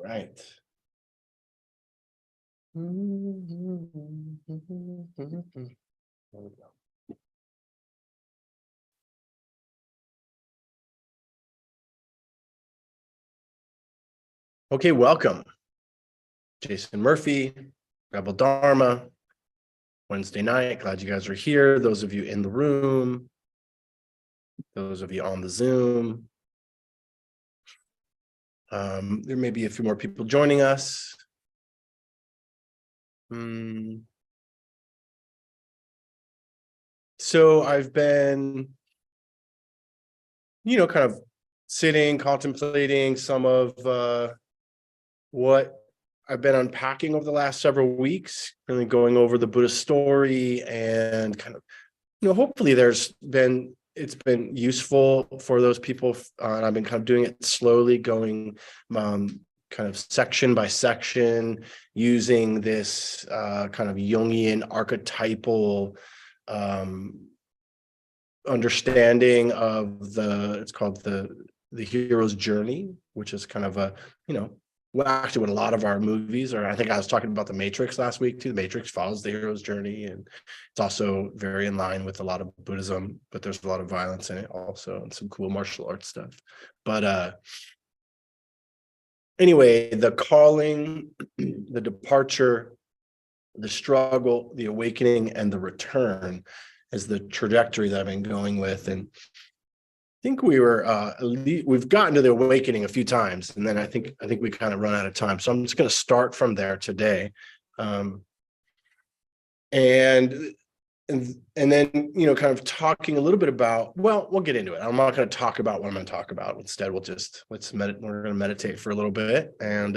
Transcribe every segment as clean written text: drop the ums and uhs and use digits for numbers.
Right. There we go. Okay, welcome. Jason Murphy, Rebel Dharma, Wednesday night. Glad you guys are here. Those of you in the room, those of you on the Zoom. There may be a few more people joining us. So I've been, kind of sitting, contemplating some of what I've been unpacking over the last several weeks, really going over the Buddhist story and kind of, hopefully it's been useful for those people. And I've been kind of doing it slowly, going kind of section by section, using this kind of Jungian archetypal understanding of it's called the hero's journey, which is kind of a, well, actually what a lot of our movies are. I think I was talking about The Matrix last week too. The Matrix follows the hero's journey, and it's also very in line with a lot of Buddhism, but there's a lot of violence in it also, and some cool martial arts stuff. But anyway, the calling, the departure, the struggle, the awakening, and the return is the trajectory that I've been going with. And I think we've gotten to the awakening a few times, and then I think we kind of run out of time. So I'm just going to start from there today, and then kind of talking a little bit about. Well, we'll get into it. I'm not going to talk about what I'm going to talk about. Instead, we're going to meditate for a little bit, and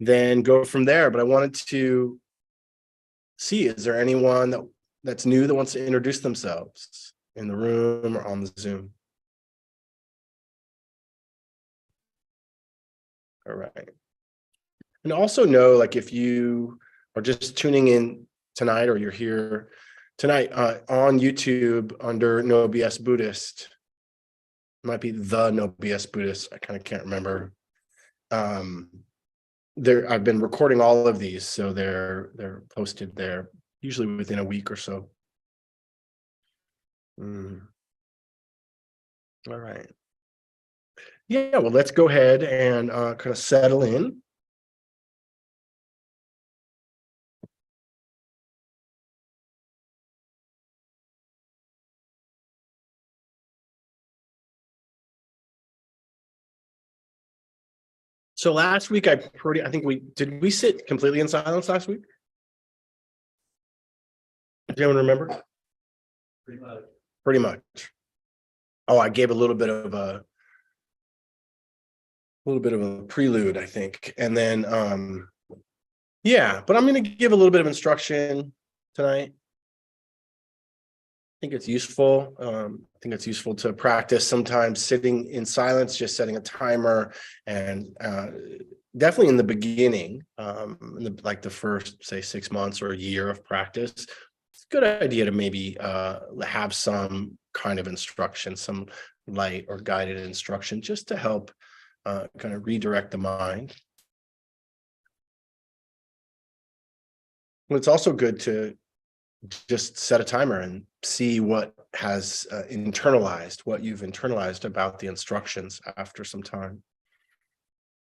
then go from there. But I wanted to see, is there anyone that's new that wants to introduce themselves in the room or on the Zoom? All right. And also know, like, if you are just tuning in tonight or you're here tonight on YouTube under No BS Buddhist, it might be the No BS Buddhist. I kind of can't remember. I've been recording all of these, so they're posted there usually within a week or so. All right. Yeah, well, let's go ahead and kind of settle in. So last week, did we sit completely in silence last week? Does anyone remember? Pretty much. Oh, I gave a little bit of a prelude, I think. And then, yeah, but I'm going to give a little bit of instruction tonight. I think it's useful. I think it's useful to practice sometimes sitting in silence, just setting a timer, and definitely in the beginning, like the first, say, 6 months or a year of practice, it's a good idea to maybe have some kind of instruction, some light or guided instruction, just to help kind of redirect the mind. Well, it's also good to just set a timer and see what has what you've internalized about the instructions after some time.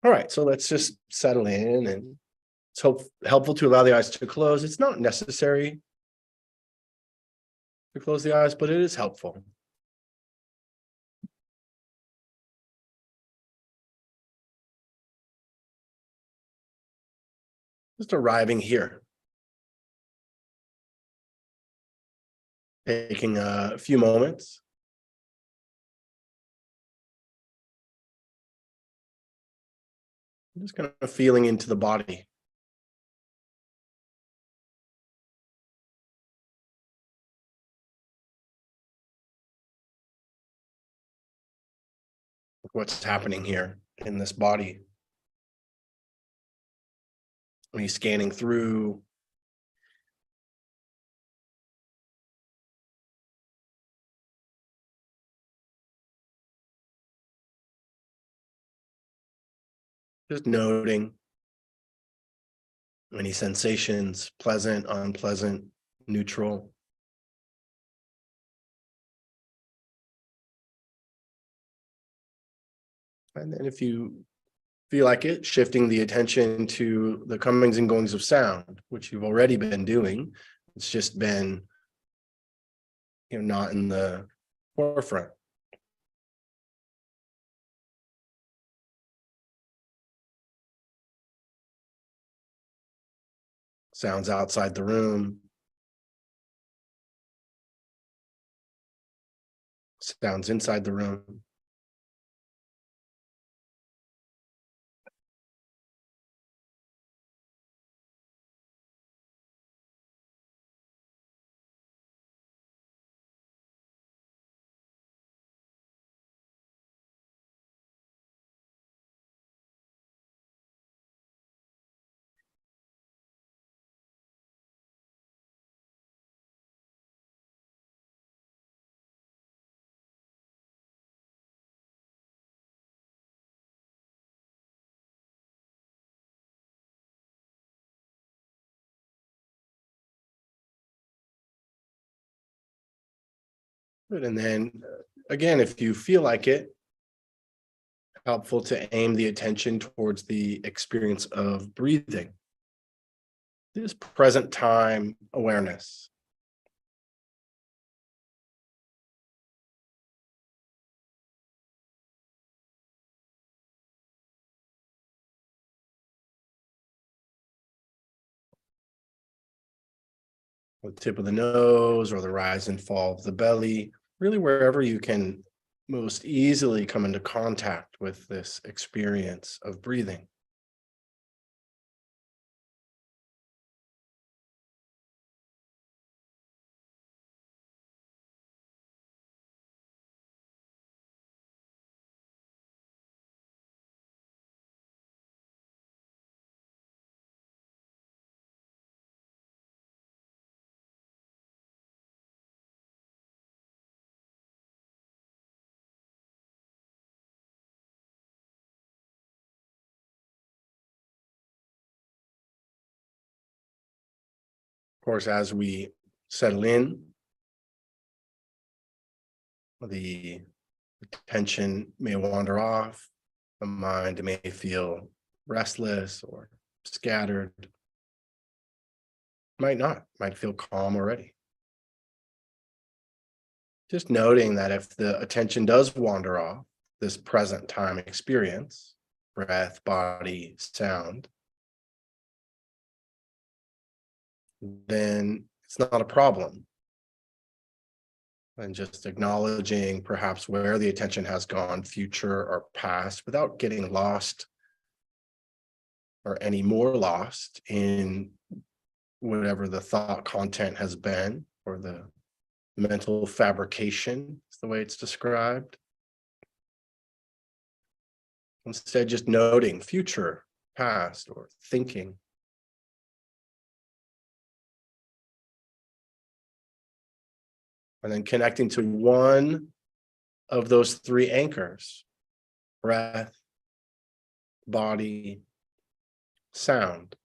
All right, so let's just settle in, and it's helpful to allow the eyes to close. It's not necessary to close the eyes, but it is helpful. Just arriving here. Taking a few moments. Just kind of feeling into the body. What's happening here in this body? Are you scanning through? Just noting any sensations, pleasant, unpleasant, neutral. And then if you feel like it, shifting the attention to the comings and goings of sound, which you've already been doing. It's just been, not in the forefront. Sounds outside the room, sounds inside the room. Good. And then again, if you feel like it, helpful to aim the attention towards the experience of breathing. This present time awareness. The tip of the nose or the rise and fall of the belly, really wherever you can most easily come into contact with this experience of breathing. Of course, as we settle in, the attention may wander off, the mind may feel restless or scattered. Might not, might feel calm already. Just noting that if the attention does wander off this present time experience, breath, body, sound, then it's not a problem. And just acknowledging perhaps where the attention has gone, future or past, without getting lost or any more lost in whatever the thought content has been, or the mental fabrication is the way it's described. Instead, just noting future, past, or thinking. And then connecting to one of those three anchors: breath, body, sound.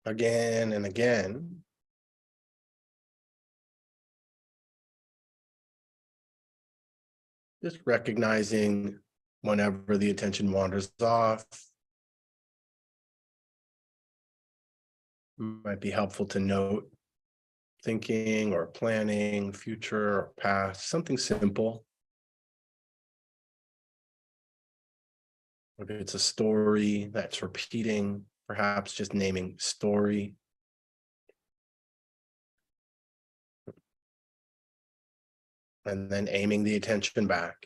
again and again. Just recognizing whenever the attention wanders off. Might be helpful to note thinking or planning, future or past, something simple. If it's a story that's repeating, perhaps just naming story. And then aiming the attention back.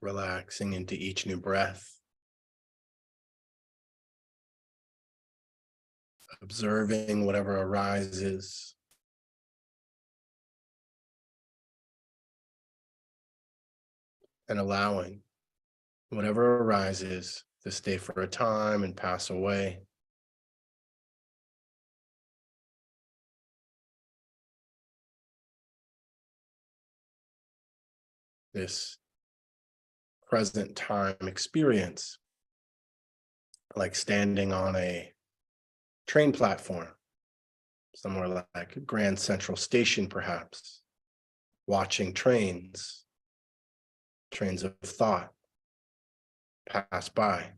Relaxing into each new breath. Observing whatever arises. And allowing whatever arises to stay for a time and pass away. This present time experience like standing on a train platform, somewhere like Grand Central Station, perhaps, watching trains of thought pass by.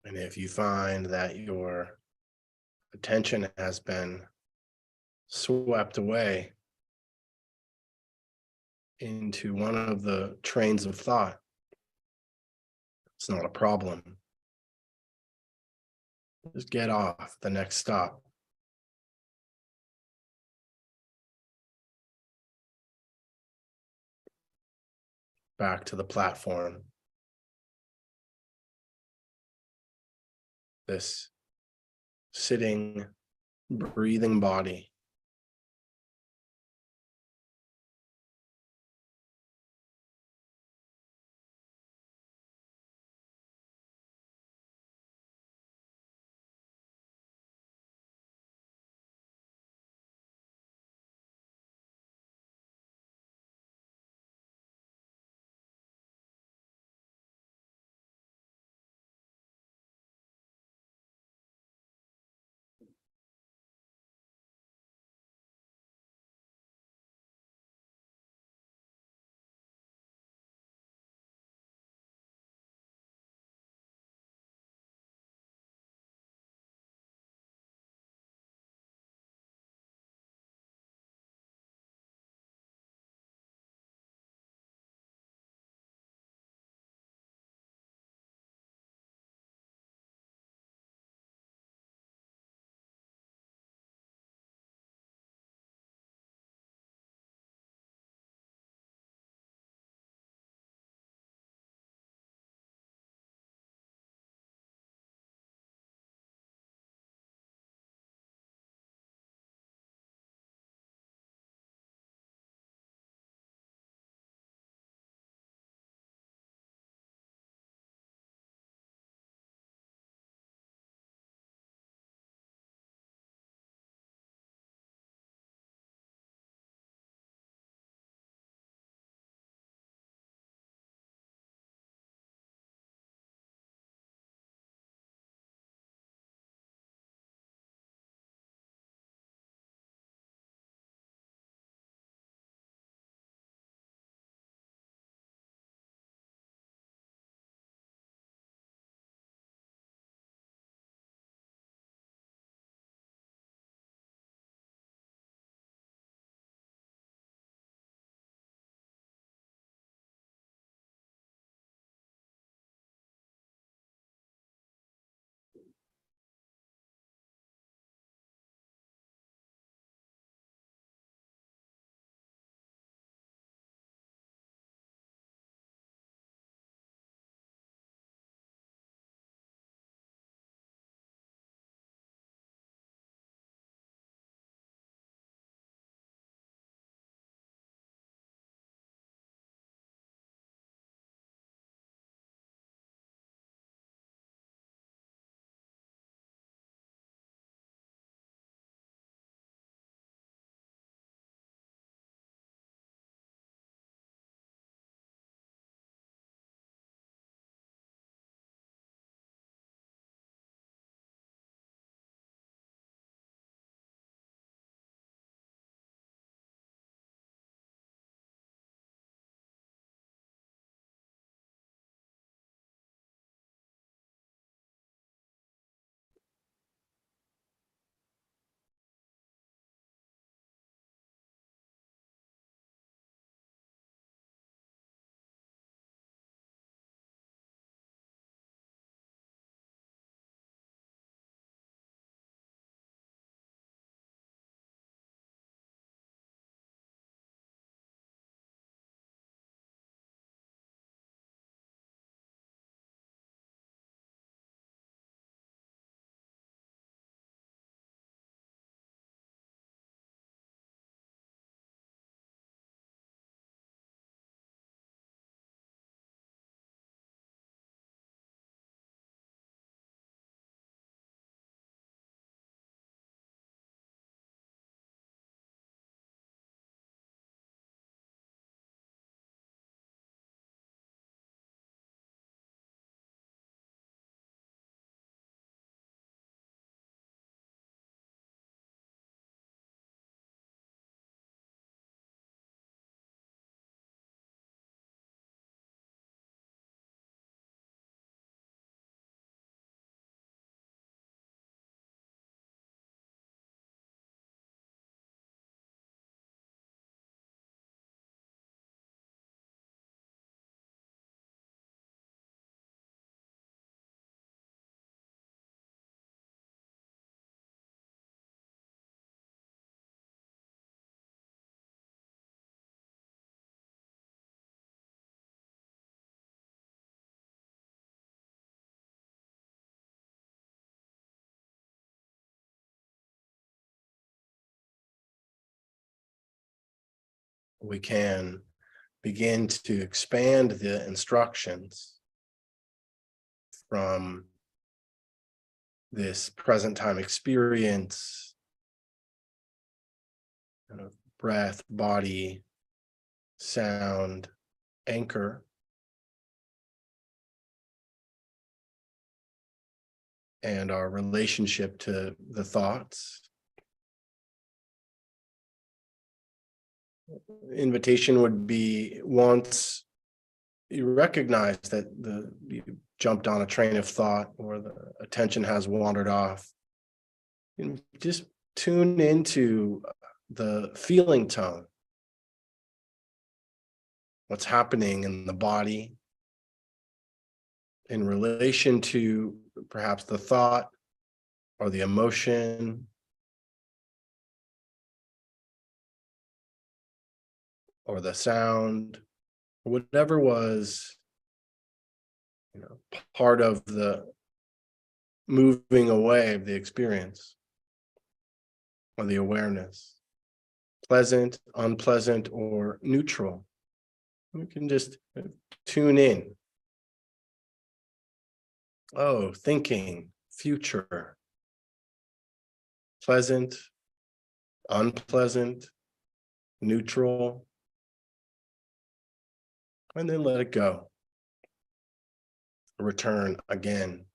And if you find that your attention has been swept away into one of the trains of thought, it's not a problem. Just get off the next stop. Back to the platform. This sitting, breathing body. we can begin to expand the instructions from this present time experience, kind of breath, body, sound, anchor, and our relationship to the thoughts. Invitation would be, once you recognize that you jumped on a train of thought or the attention has wandered off, and just tune into the feeling tone. What's happening in the body in relation to perhaps the thought or the emotion or the sound, whatever was, part of the moving away of the experience or the awareness, pleasant, unpleasant, or neutral. We can just tune in. Oh, thinking, future, pleasant, unpleasant, neutral, and then let it go. Return again.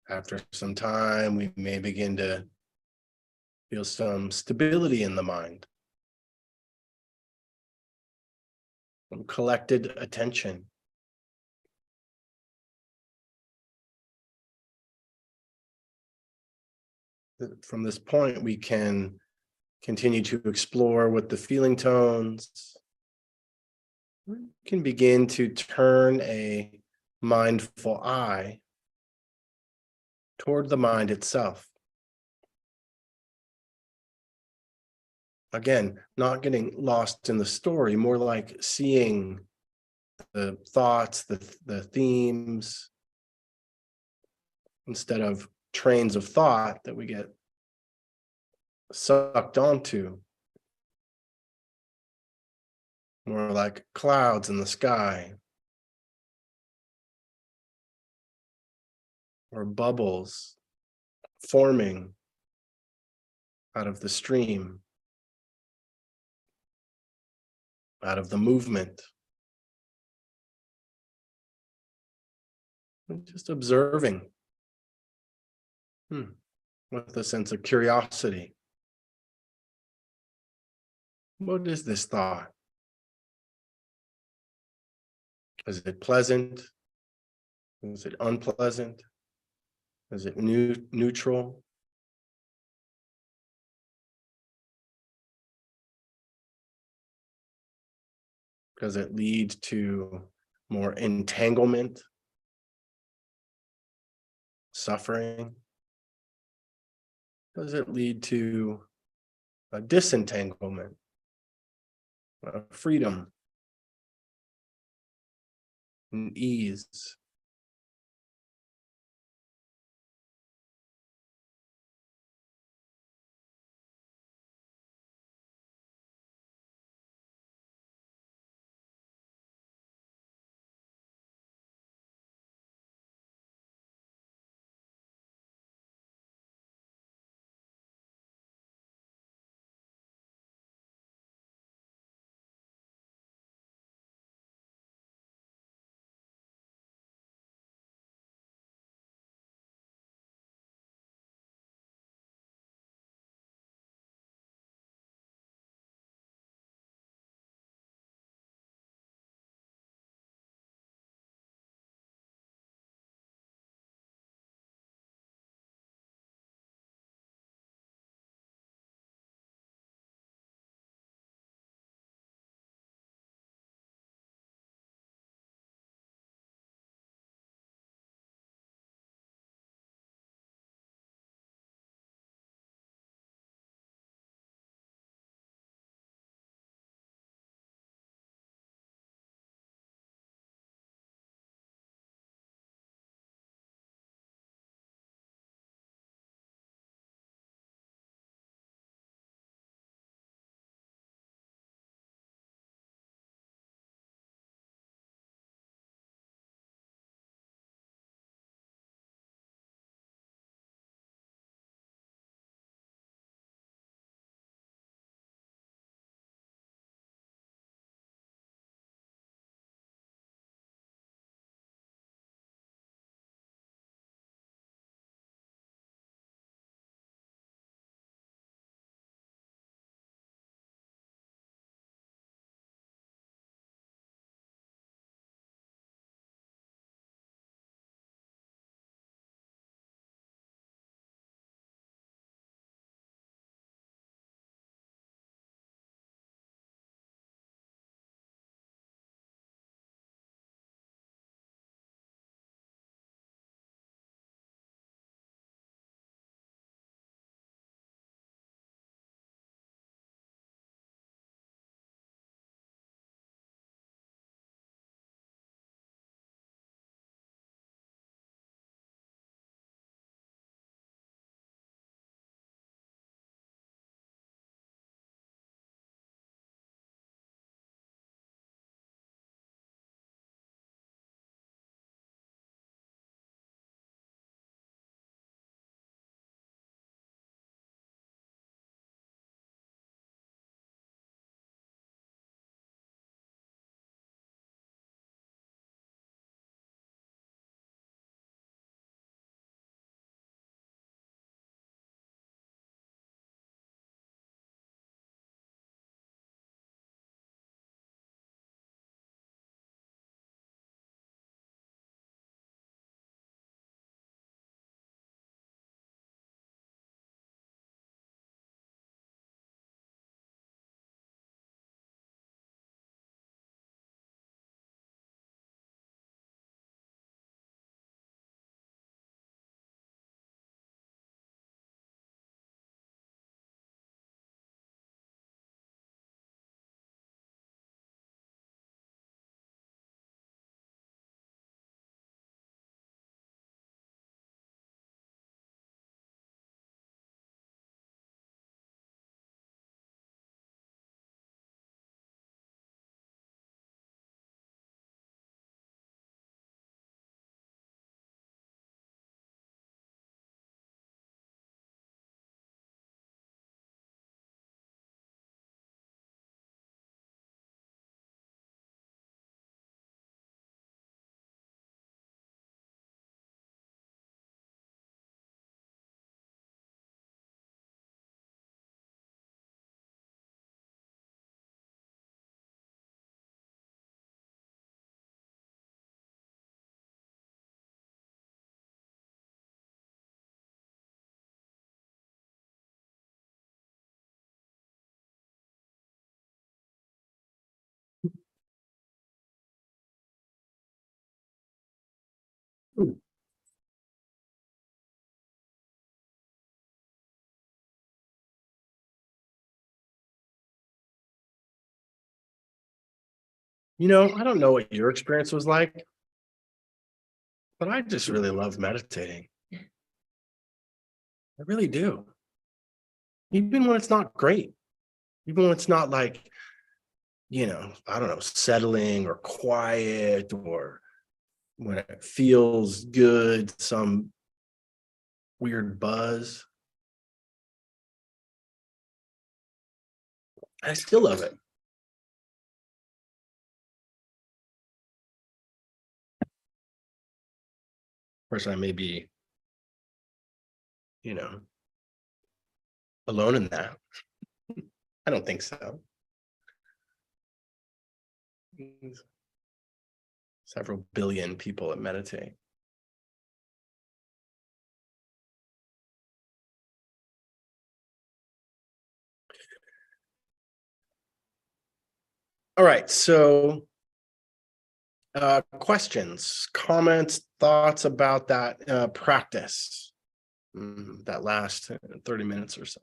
After some time, we may begin to Feel some stability in the mind, some collected attention. From this point, we can continue to explore with the feeling tones. We can begin to turn a mindful eye toward the mind itself. Again, not getting lost in the story, more like seeing the thoughts, the themes, instead of trains of thought that we get sucked onto. More like clouds in the sky, or bubbles forming out of the stream, out of the movement. And just observing with a sense of curiosity. What is this thought? Is it pleasant? Is it unpleasant? Is it neutral? Does it lead to more entanglement, suffering? Does it lead to a disentanglement, freedom, and ease? I don't know what your experience was like, but I just really love meditating. I really do. Even when it's not great, even when it's not like, I don't know, settling or quiet, or when it feels good, some weird buzz. I still love it. Of course, I may be, alone in that. I don't think so. Several billion people that meditate. All right, so questions, comments, thoughts about that practice, that last 30 minutes or so.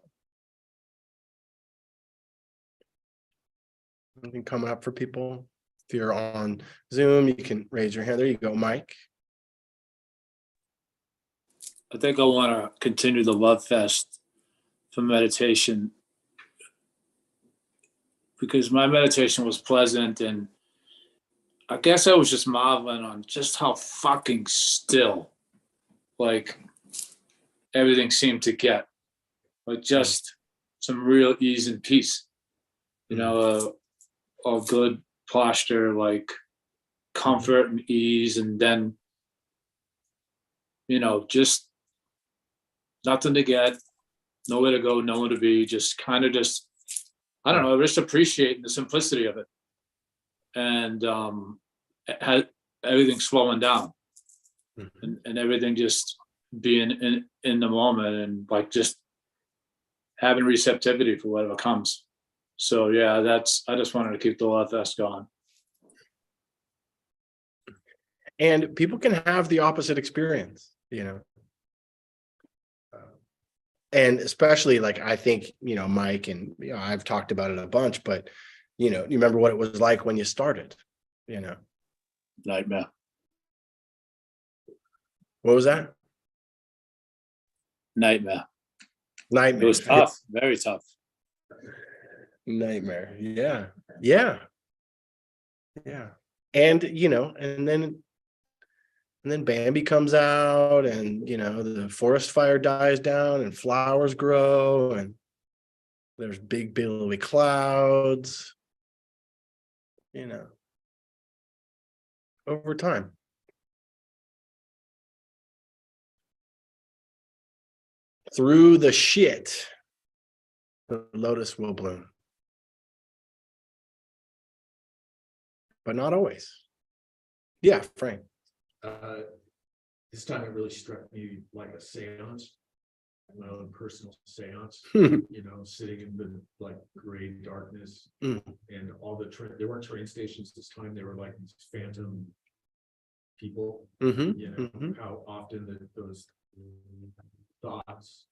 Anything coming up for people? If you're on Zoom, you can raise your hand. There you go, Mike. I think I want to continue the love fest for meditation, because my meditation was pleasant, and I guess I was just marveling on just how fucking still, like, everything seemed to get, like, just some real ease and peace, a good posture, like comfort and ease, and then, just nothing to get, nowhere to go, nowhere to be, just kind of just, I don't know, just appreciating the simplicity of it. And everything slowing down, and everything just being in the moment, and like just having receptivity for whatever comes. So yeah, I just wanted to keep the love fest going. And people can have the opposite experience, and especially, like, I think, Mike, and I've talked about it a bunch, but you remember what it was like when you started. Nightmare. What was that? Nightmare. Nightmare. It was tough, very tough. Nightmare. Yeah. And and then Bambi comes out, and the forest fire dies down, and flowers grow, and there's big billowy clouds, over time. Through the shit, the lotus will bloom. But not always. Yeah, Frank. This time it really struck me like a seance, my own personal seance, sitting in the like gray darkness, and all there weren't train stations this time. They were like these phantom people, how often those thoughts,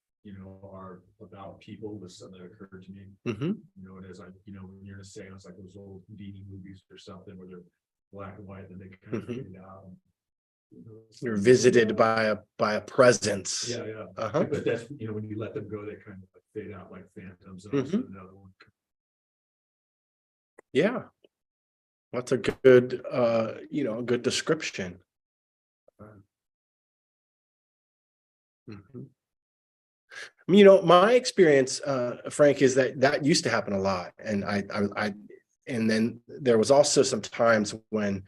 are about people. Was something that occurred to me, and as when you're in a seance, like those old Dini movies or something where they're black and white, and they kind of fade out. You're visited by a presence. Yeah. But that's when you let them go, they kind of like fade out like phantoms, and also another one. Yeah, that's a good a good description. My experience, Frank, is that used to happen a lot, and I and then there was also some times when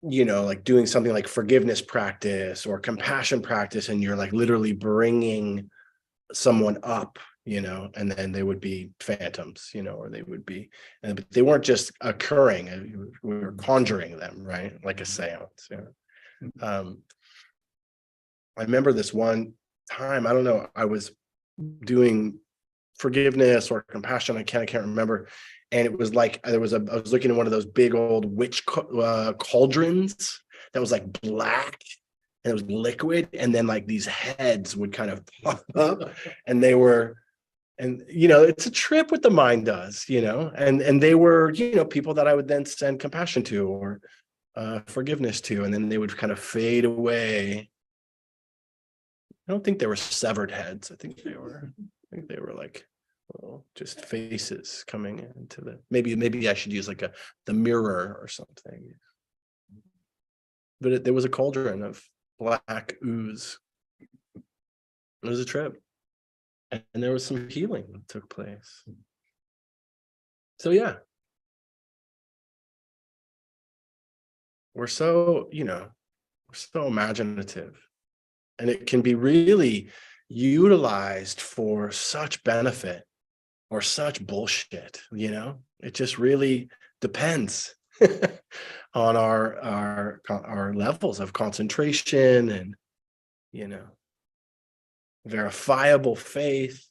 like doing something like forgiveness practice or compassion practice, and you're like literally bringing someone up, and then they would be phantoms, or they would be, but they weren't just occurring. We were conjuring them, right? Like a seance. I remember this one time, I don't know, I was doing forgiveness or compassion, I can't remember, and it was like I was looking at one of those big old witch cauldrons that was like black, and it was liquid, and then like these heads would kind of pop up, and and it's a trip what the mind does, and they were, people that I would then send compassion to or forgiveness to, and then they would kind of fade away. I don't think they were severed heads. I think they were like, well, just faces coming into the, maybe I should use like the mirror or something. But there was a cauldron of black ooze. It was a trip. And there was some healing that took place. So yeah. We're so imaginative. And it can be really utilized for such benefit or such bullshit, It just really depends on our levels of concentration and, verifiable faith.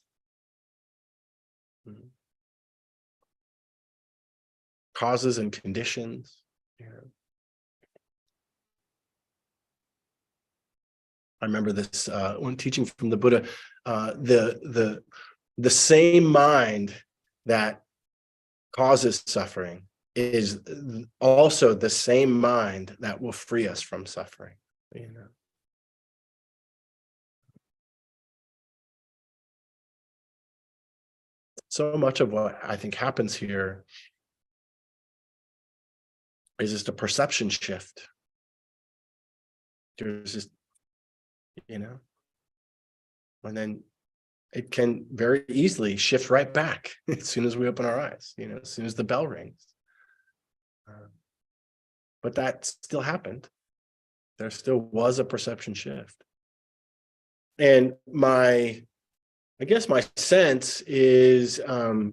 Causes and conditions. I remember this when teaching from the Buddha, the same mind that causes suffering is also the same mind that will free us from suffering. So much of what I think happens here is just a perception shift. There's just, and then it can very easily shift right back as soon as we open our eyes, as soon as the bell rings. But that still happened. There still was a perception shift. And I guess my sense is that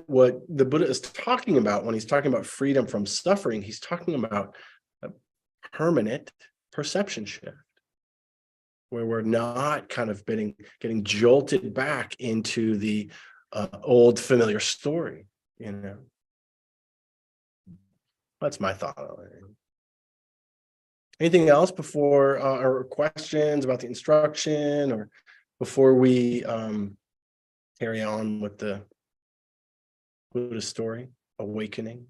what the Buddha is talking about when he's talking about freedom from suffering, he's talking about a permanent perception shift, where we're not kind of getting jolted back into the old familiar story, That's my thought on it. Anything else before or questions about the instruction, or before we carry on with the Buddha story, awakening?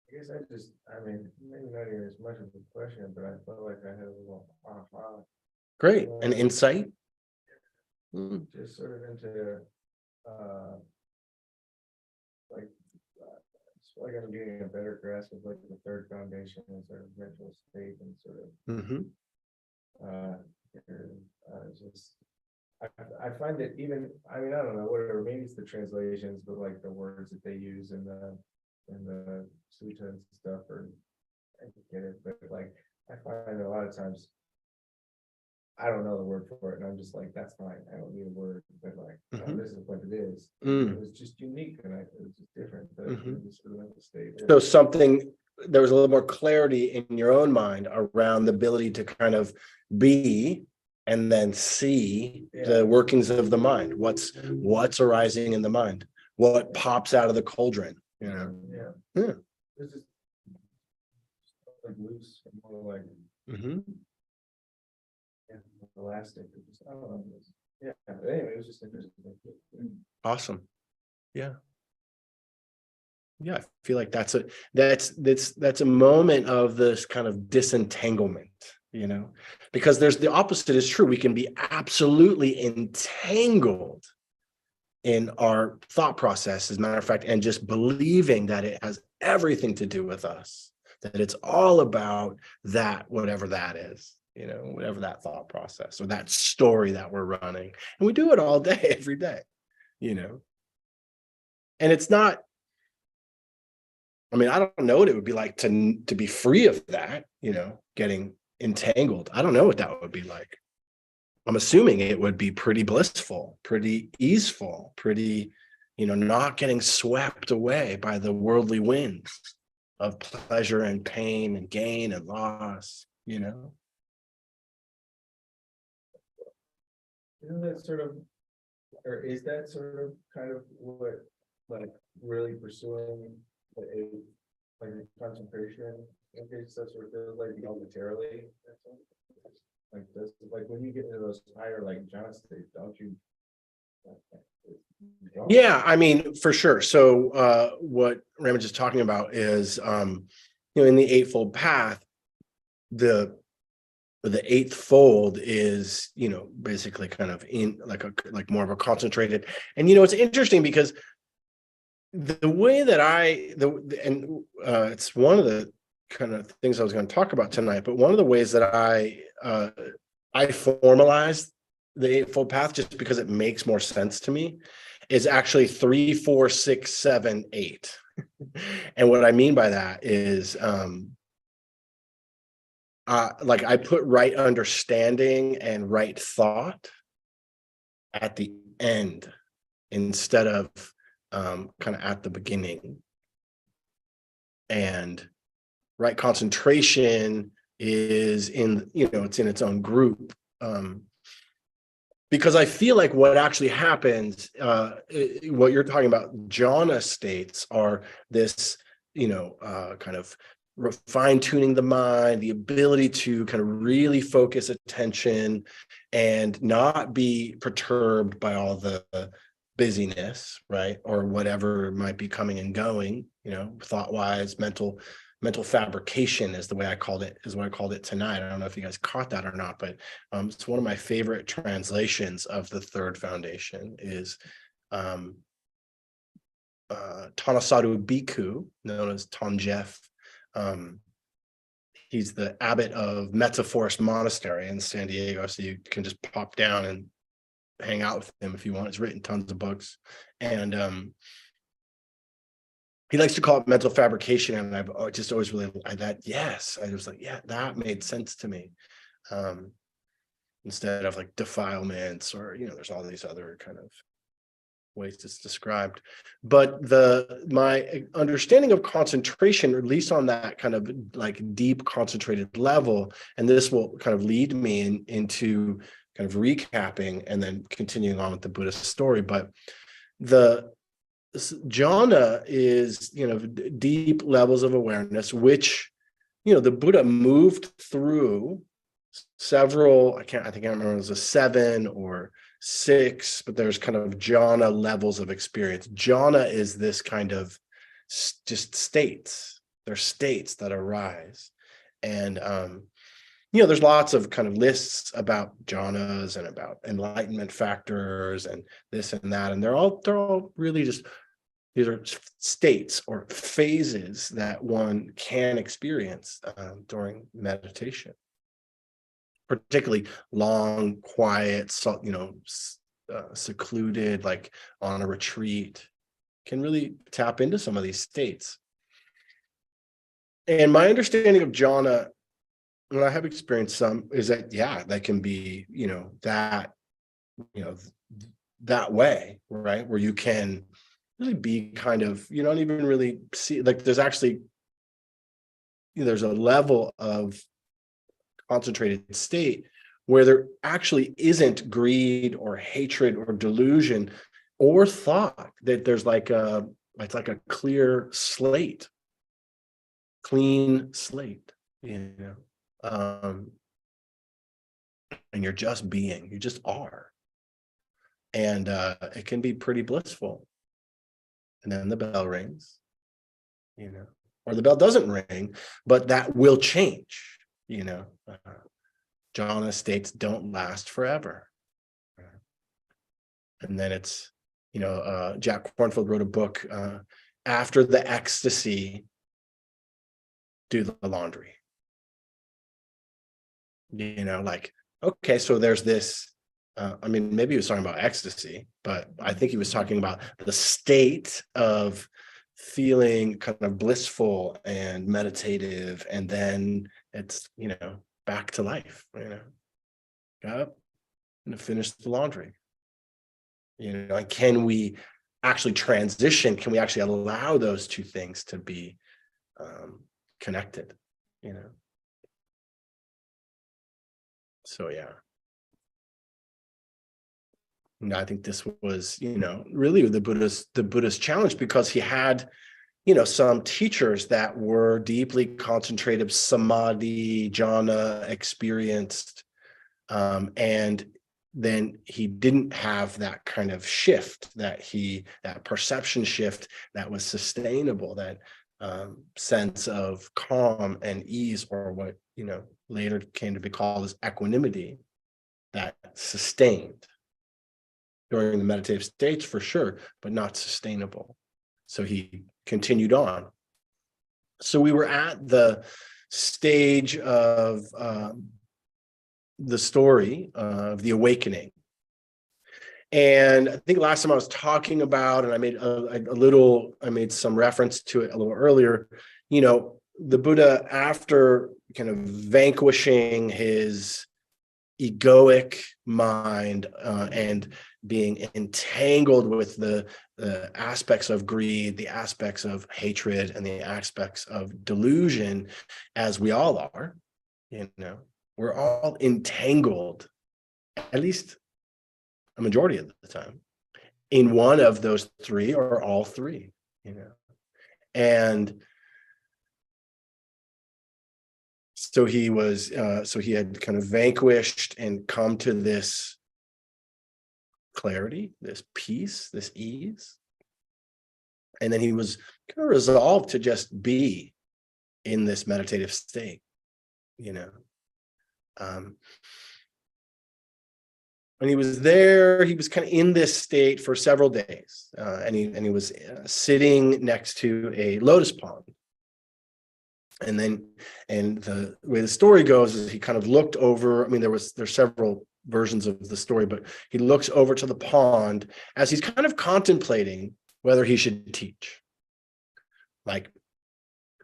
I guess maybe not even as much of a question, but I felt like I had a little aha. Great. An insight? Just sort of into, it's like I'm getting a better grasp of like the third foundation as our mental state and sort of, just, I find that even, I don't know, whatever, maybe it's the translations, but like the words that they use in the sutta and stuff, or I get it, but like I find a lot of times I don't know the word for it, and I'm just like, that's fine, I don't need a word, but like, oh, this is what it is. It was just unique, and it was just different, but just sort of mental state. So there was a little more clarity in your own mind around the ability to kind of be and then see the workings of the mind. What's arising in the mind? What pops out of the cauldron? Yeah. This is like loose, more like elastic. I don't know. Yeah. But anyway, it was just interesting. Awesome. Yeah. I feel like that's a moment of this kind of disentanglement, because there's the opposite is true. We can be absolutely entangled in our thought process, as a matter of fact, and just believing that it has everything to do with us, that it's all about that, whatever that is, whatever that thought process or that story that we're running. And we do it all day, every day, and it's not, I don't know what it would be like to be free of that, getting entangled. I don't know what that would be like. I'm assuming it would be pretty blissful, pretty easeful, pretty, not getting swept away by the worldly winds of pleasure and pain and gain and loss, Isn't that sort of, or is that sort of kind of what, like, really pursuing like concentration? That sort of feels like momentarily. Like this, like when you get into those higher like jhana states, don't you? Yeah, I mean, for sure. So what Ramage is talking about is in the Eightfold Path, the eighth fold is, basically kind of in like more of a concentrated. And it's interesting because the way that it's one of the kind of things I was going to talk about tonight, but one of the ways that I formalized the Eightfold Path, just because it makes more sense to me, is actually 3, 4, 6, 7, 8. And what I mean by that is like I put right understanding and right thought at the end instead of kind of at the beginning. And right concentration is in, it's in its own group. Because I feel like what actually happens, what you're talking about, jhana states are this, kind of fine tuning the mind, the ability to kind of really focus attention and not be perturbed by all the busyness, right? Or whatever might be coming and going, thought wise, mental fabrication is what I called it tonight. I don't know if you guys caught that or not, but it's one of my favorite translations of the third foundation is Tanasadu Bhikkhu, known as Tanjef. He's the abbot of Metta Forest Monastery in San Diego, so you can just pop down and hang out with him if you want. He's written tons of books, and he likes to call it mental fabrication, and I've just always really yes, I was like, yeah, that made sense to me. Instead of like defilements or there's all these other kind of ways it's described. But my understanding of concentration, or at least on that kind of like deep concentrated level, and this will kind of lead me into kind of recapping and then continuing on with the Buddhist story. But the jhana is, deep levels of awareness, which, the Buddha moved through several, I can't remember if it was a 7 or 6, but there's kind of jhana levels of experience. Jhana is this kind of just states. They're states that arise. And, there's lots of kind of lists about jhanas and about enlightenment factors and this and that. And they're all really just, these are states or phases that one can experience during meditation. Particularly long, quiet, secluded, like on a retreat, can really tap into some of these states. And my understanding of jhana, when I have experienced some, is that that can be, that way, right, where you can really be kind of, you don't even really see, like there's actually, there's a level of concentrated state where there actually isn't greed or hatred or delusion or thought, that there's it's like a clear slate, clean slate, and you're just being, you just are. And it can be pretty blissful. And then the bell rings, or the bell doesn't ring, but that will change. Jhana states don't last forever. And then it's, Jack Kornfield wrote a book, After the Ecstasy, Do the Laundry. Like, okay, so there's this, maybe he was talking about ecstasy, but I think he was talking about the state of feeling kind of blissful and meditative, and then it's, back to life, got up and finish the laundry. And can we actually transition? Can we actually allow those two things to be connected? So yeah. And I think this was, really the Buddhist challenge, because he had, some teachers that were deeply concentrated, samadhi, jhana experienced, And then he didn't have that kind of shift, that perception shift that was sustainable, that sense of calm and ease, or what, later came to be called as equanimity, that sustained during the meditative states for sure, but not sustainable. So he continued on. So we were at the stage of the story of the awakening. And I think last time I was talking about, and I made some reference to it a little earlier, the Buddha, after kind of vanquishing his egoic mind and being entangled with the aspects of greed, the aspects of hatred, and the aspects of delusion, as we all are, we're all entangled, at least a majority of the time, in one of those three or all three, and so he had kind of vanquished and come to this clarity, this peace, this ease. And then he was kind of resolved to just be in this meditative state, and he was there, he was kind of in this state for several days. And he was sitting next to a lotus pond. And the way the story goes is he kind of looked over. I mean, there's several versions of the story, but he looks over to the pond as he's kind of contemplating whether he should teach. Like,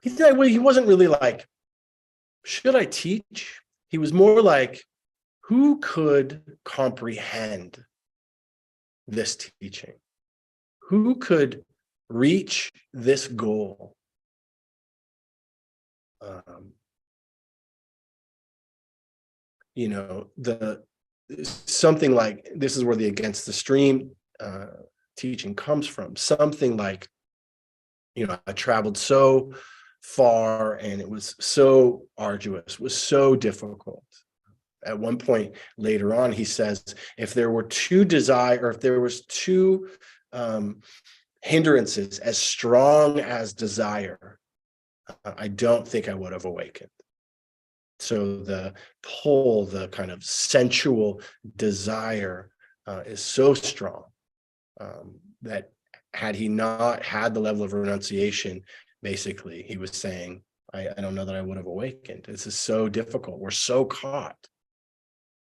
he wasn't really like, should I teach? He was more like, who could comprehend this teaching? Who could reach this goal? Something like, this is where the against the stream teaching comes from. Something like, I traveled so far and it was so arduous, was so difficult. At one point later on, he says, if there was two hindrances as strong as desire, I don't think I would have awakened. So the pull, the kind of sensual desire is so strong that had he not had the level of renunciation, basically, he was saying, I don't know that I would have awakened. This is so difficult. We're so caught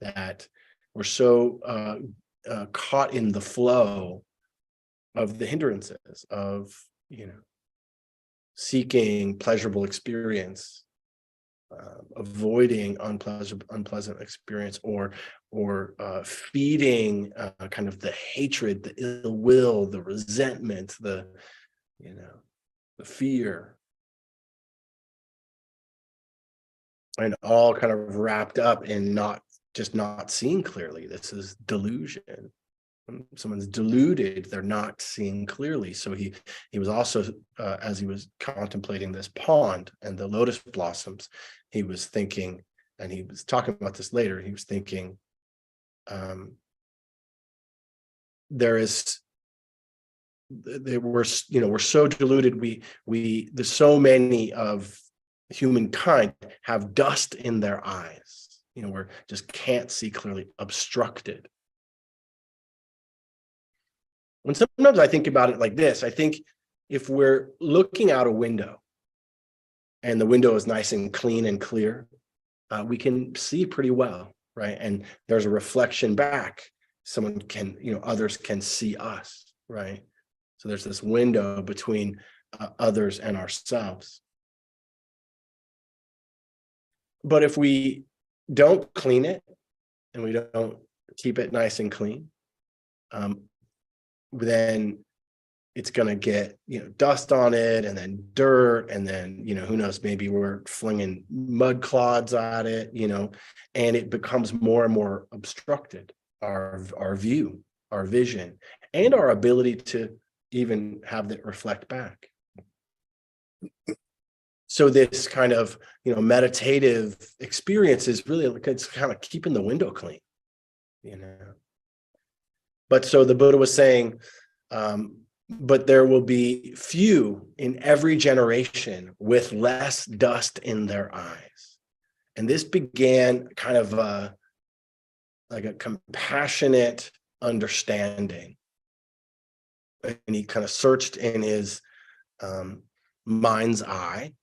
that we're so caught in the flow of the hindrances of, seeking pleasurable experience, avoiding unpleasant experience, or feeding kind of the hatred, the ill will, the resentment, the fear, and all kind of wrapped up in not seeing clearly. This is delusion. When someone's deluded, they're not seeing clearly. So he was also, as he was contemplating this pond and the lotus blossoms, he was thinking, and he was talking about this later, he was thinking, we're so deluded, there's so many of humankind have dust in their eyes, we're just can't see clearly, obstructed. And sometimes I think about it like this. I think if we're looking out a window and the window is nice and clean and clear, we can see pretty well, right? And there's a reflection back. Others can see us, right? So there's this window between others and ourselves. But if we don't clean it and we don't keep it nice and clean, then it's going to get, dust on it, and then dirt, and then, who knows, maybe we're flinging mud clods at it, and it becomes more and more obstructed, our view, our vision, and our ability to even have that reflect back. So this kind of, meditative experience is really, it's kind of keeping the window clean, But so the Buddha was saying, but there will be few in every generation with less dust in their eyes. And this began kind of like a compassionate understanding. And he kind of searched in his mind's eye,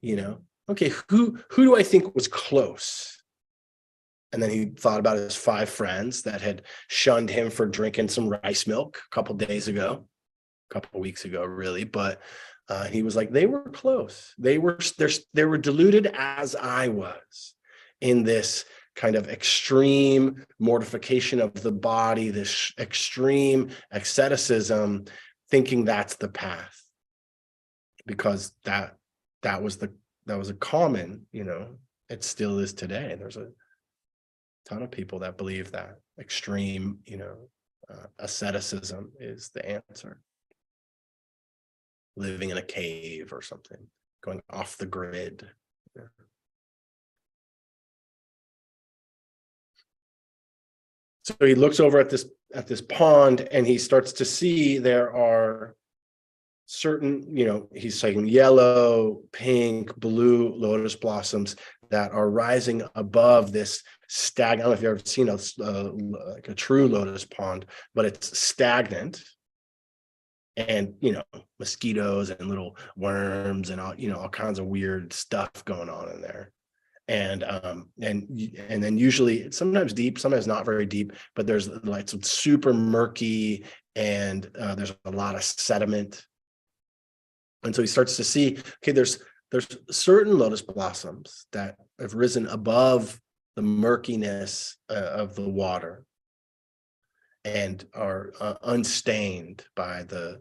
okay, who do I think was close? And then he thought about his 5 friends that had shunned him for drinking some rice milk a couple weeks ago, really. But he was like, they were close. They were deluded as I was in this kind of extreme mortification of the body, this extreme asceticism, thinking that's the path, because that was a common, it still is today. There's a ton of people that believe that extreme, asceticism is the answer. Living in a cave or something, going off the grid. So he looks over at this pond, and he starts to see there are certain, he's saying yellow, pink, blue lotus blossoms that are rising above this stagnant. I don't know if you've ever seen like a true lotus pond, but it's stagnant. And, mosquitoes and little worms and all kinds of weird stuff going on in there. And then usually it's sometimes deep, sometimes not very deep, but there's like some super murky, and there's a lot of sediment. And so he starts to see, okay, there's certain lotus blossoms that have risen above the murkiness of the water and are unstained by the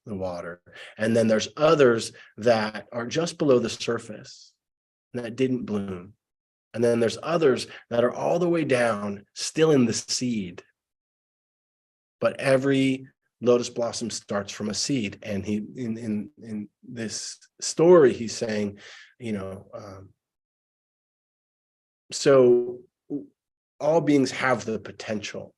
water. And then there's others that are just below the surface that didn't bloom. And then there's others that are all the way down, still in the seed. But every lotus blossom starts from a seed. And he, in this story, he's saying, so all beings have the potential,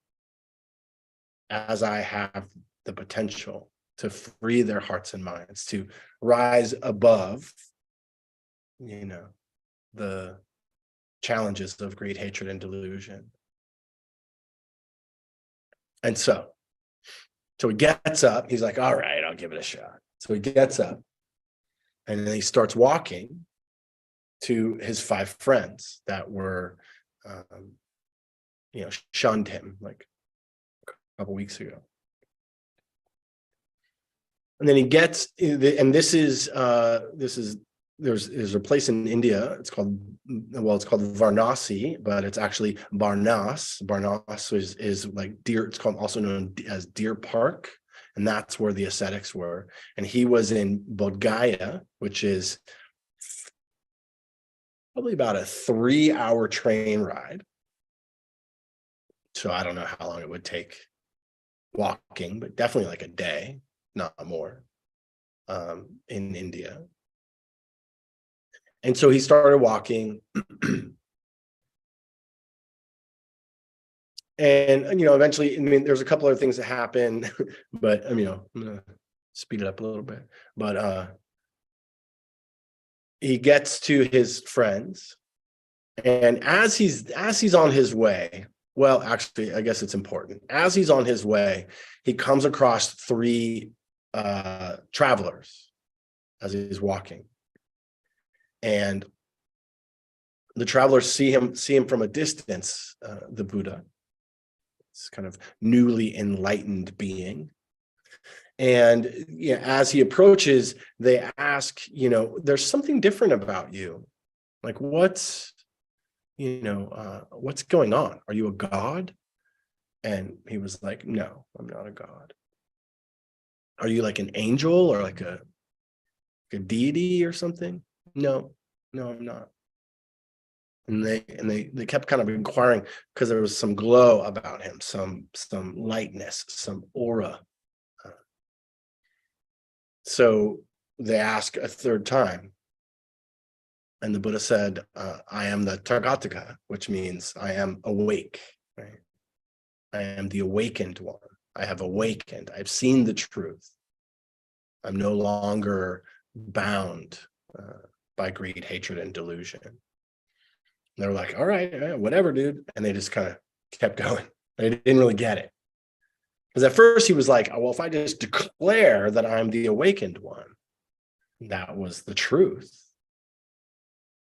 as I have the potential, to free their hearts and minds, to rise above, the challenges of greed, hatred, and delusion. And so he gets up. He's like, all right, I'll give it a shot. So he gets up, and then he starts walking to his 5 friends that were, shunned him like a couple weeks ago. And then he gets, and there's a place in India. It's called Varanasi, but it's actually Barnas. Barnas is like deer. It's called, also known as Deer Park, and that's where the ascetics were. And he was in Bodh Gaya, which is probably about a 3-hour train ride. So I don't know how long it would take walking, but definitely like a day, not more, in India. And so he started walking, and eventually, there's a couple other things that happen, but I'm gonna speed it up a little bit. But he gets to his friends, and as he's on his way, well, actually, I guess it's important. As he's on his way, he comes across 3 travelers as he's walking. And the travelers see him from a distance, the Buddha, this kind of newly enlightened being. And as he approaches, they ask, there's something different about you. Like, what's going on? Are you a god? And he was like, no, I'm not a god. Are you like an angel or like a deity or something? No, I'm not. And they kept kind of inquiring, because there was some glow about him, some lightness, some aura. So they ask a third time, And the Buddha said, I am the Tathagata, which means I am awake, right? I am the awakened one. I have awakened. I've seen the truth. I'm no longer bound by greed, hatred, and delusion. And they're like, all right, whatever, dude. And they just kind of kept going. They didn't really get it. Because at first he was like, oh, well, if I just declare that I'm the awakened one, that was the truth.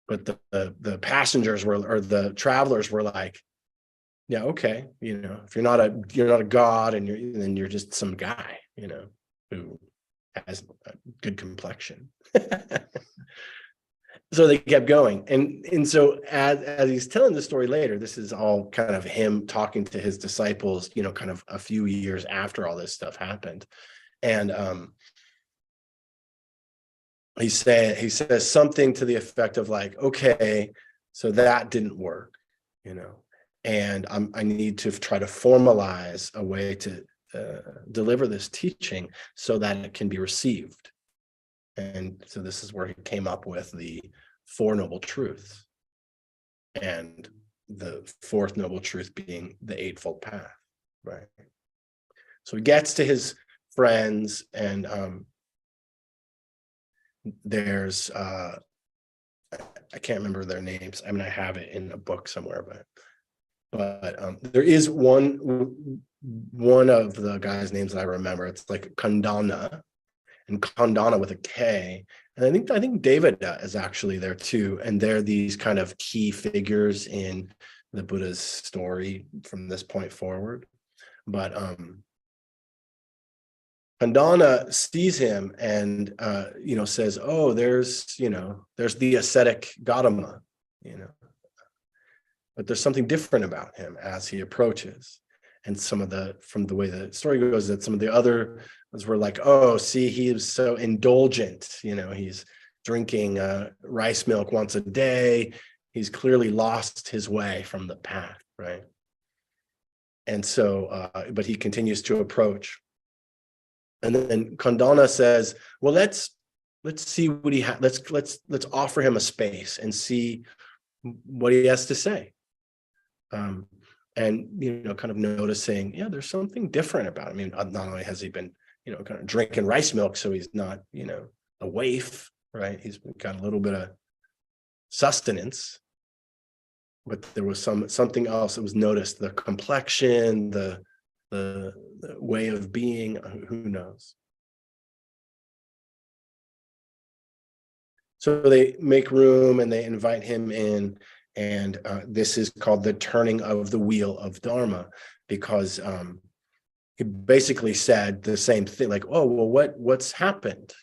But the passengers were, or the travelers were like, yeah, okay, if you're not a god, and then you're just some guy, who has a good complexion. So they kept going, and so as he's telling the story later, this is all kind of him talking to his disciples, kind of a few years after all this stuff happened, and he says something to the effect of like, okay, so that didn't work, and I need to try to formalize a way to deliver this teaching so that it can be received. And so this is where he came up with the Four Noble Truths, and the fourth noble truth being the Eightfold Path, right? So he gets to his friends, and there's I can't remember their names. I mean, I have it in a book somewhere, but there is one of the guys' names that I remember. It's like Kandana, and Kandana with a K. And I think David is actually there too. And they're these kind of key figures in the Buddha's story from this point forward. But Kandana sees him and says, oh, there's the ascetic Gautama, but there's something different about him as he approaches. And from the way the story goes, that some of the others were like, oh, see, he was so indulgent, he's drinking rice milk once a day. He's clearly lost his way from the path, right? And so, but he continues to approach. And then Kandana says, well, let's see what he has. Let's offer him a space and see what he has to say. And kind of noticing, yeah, there's something different about him. I mean, not only has he been, kind of drinking rice milk, so he's not, a waif, right? He's got a little bit of sustenance, but there was something else that was noticed: the complexion, the way of being. Who knows? So they make room and they invite him in. And this is called the turning of the wheel of Dharma, because he basically said the same thing, like, oh, well, what's happened?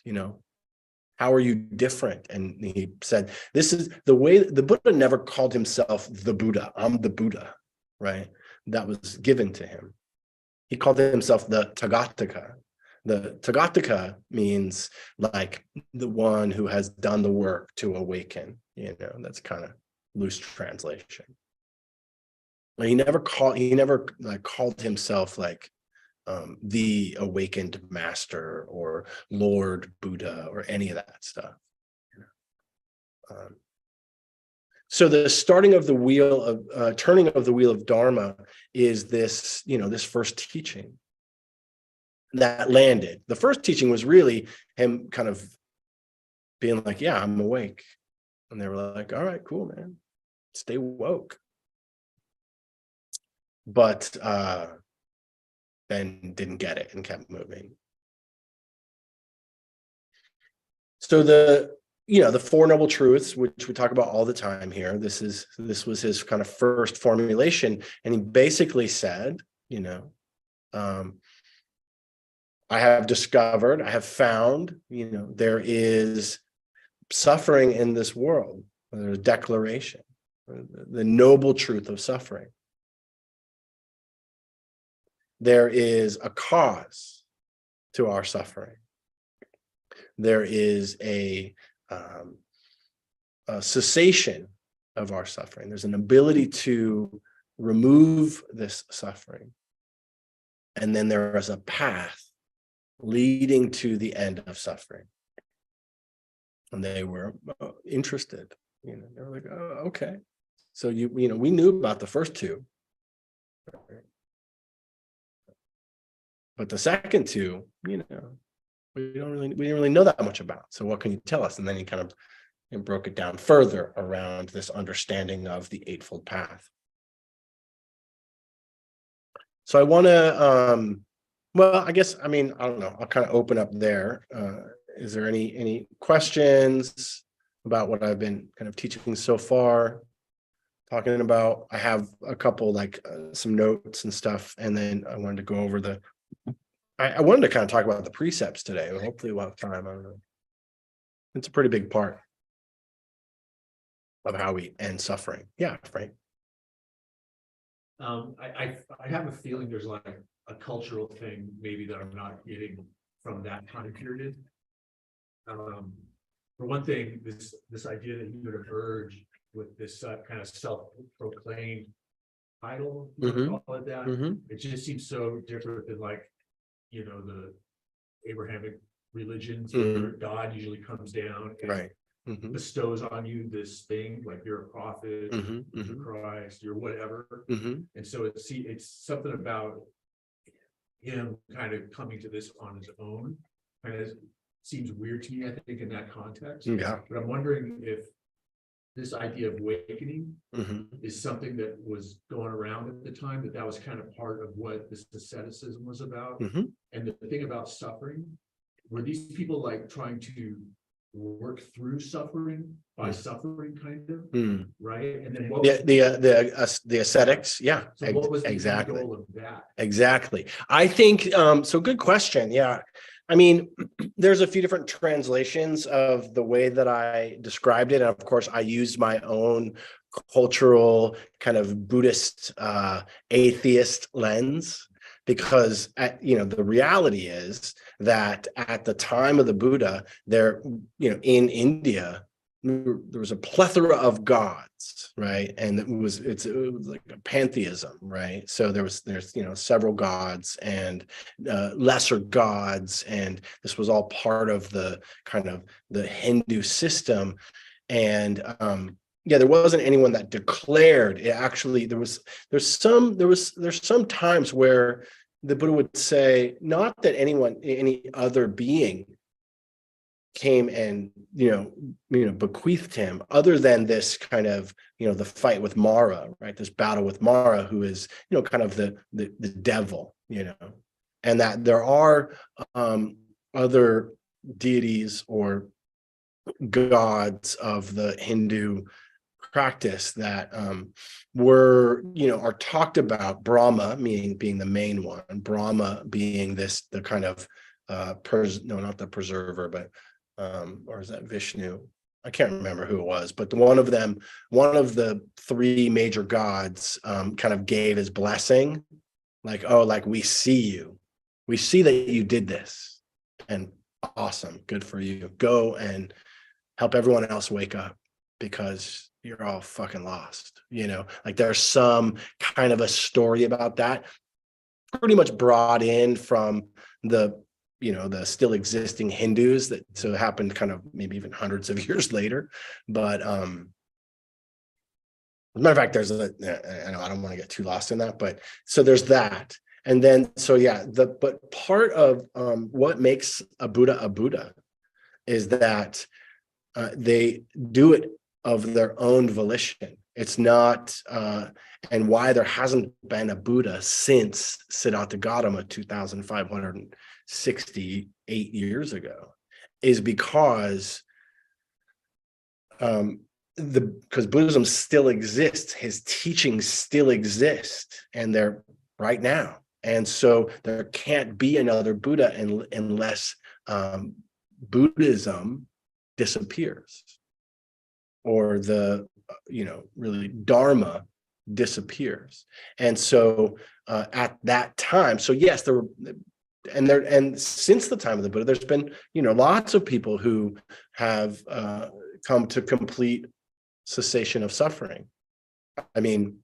How are you different? And he said, this is the way. The Buddha never called himself the Buddha. I'm the Buddha, right? That was given to him. He called himself the Tathagata. The Tathagata means like the one who has done the work to awaken. That's kind of loose translation. He never called himself like the awakened master or Lord Buddha or any of that stuff. So the starting of the wheel of turning of the wheel of Dharma is this, this first teaching that landed. The first teaching was really him kind of being like, yeah, I'm awake. And they were like, all right, cool, man. Stay woke. But then didn't get it and kept moving. So the Four Noble Truths, which we talk about all the time here, this was his kind of first formulation. And he basically said, I have discovered, I have found, there is suffering in this world. There's a declaration, the noble truth of suffering. There is a cause to our suffering. There is a cessation of our suffering. There's an ability to remove this suffering. And then there is a path leading to the end of suffering. And they were interested. You know, they're like, oh, okay. So you know, we knew about the first two, but the second two, you know, we didn't really know that much about. So what can you tell us? And then he kind of broke it down further around this understanding of the Eightfold Path. So I want to, well, I guess, I mean, I don't know. I'll kind of open up there. Is there any questions about what I've been kind of teaching so far? Talking about, I have a couple like some notes and stuff, and then I wanted to go over the. I wanted to kind of talk about the precepts today. Hopefully, we'll have time. I don't know. It's a pretty big part of how we end suffering. Yeah, Frank. I have a feeling there's like a cultural thing maybe that I'm not getting from that time period. For one thing, this idea that you would emerge with this kind of self-proclaimed title, call it that. It just seems so different than like, you know, the Abrahamic religions where God usually comes down and bestows on you this thing, like you're a prophet, you're Christ, you're whatever. And so it's something about him kind of coming to this on his own kind of seems weird to me, I think, in that context. Yeah. But I'm wondering if this idea of awakening is something that was going around at the time, that was kind of part of what this asceticism was about. And the thing about suffering, were these people like trying to work through suffering by suffering, kind of, right? And then what the ascetics, yeah, so what was the exactly goal of that? Exactly. I think so. Good question. Yeah. I mean, there's a few different translations of the way that I described it. And of course, I used my own cultural kind of Buddhist atheist lens, because the reality is that at the time of the Buddha, there, in India, there was a plethora of gods, right? And it was like a pantheism, right? So there's several gods and lesser gods, and this was all part of the kind of the Hindu system. And there wasn't anyone that declared it. Actually, there's some times where the Buddha would say, not that any other being came and bequeathed him, other than this kind of the fight with Mara, right? This battle with Mara, who is kind of the devil, and that there are other deities or gods of the Hindu practice that are talked about. Brahma being the main one, Brahma being the kind of not the preserver, but or is that Vishnu? I can't remember who it was, but one of the three major gods kind of gave his blessing, like, oh, like, we see that you did this, and awesome, good for you. Go and help everyone else wake up, because you're all fucking lost. Like, there's some kind of a story about that, pretty much brought in from the still existing Hindus, that so it happened kind of maybe even hundreds of years later. But as a matter of fact, I don't want to get too lost in that, but so there's that. And then, but part of what makes a Buddha is that they do it of their own volition. It's not, and why there hasn't been a Buddha since Siddhartha Gautama 2,568 years ago, is because Buddhism still exists, his teachings still exist, and they're right now. And so there can't be another Buddha unless Buddhism disappears, or the really Dharma disappears. And so at that time, so yes, there were, and since the time of the Buddha, there's been lots of people who have come to complete cessation of suffering. I mean,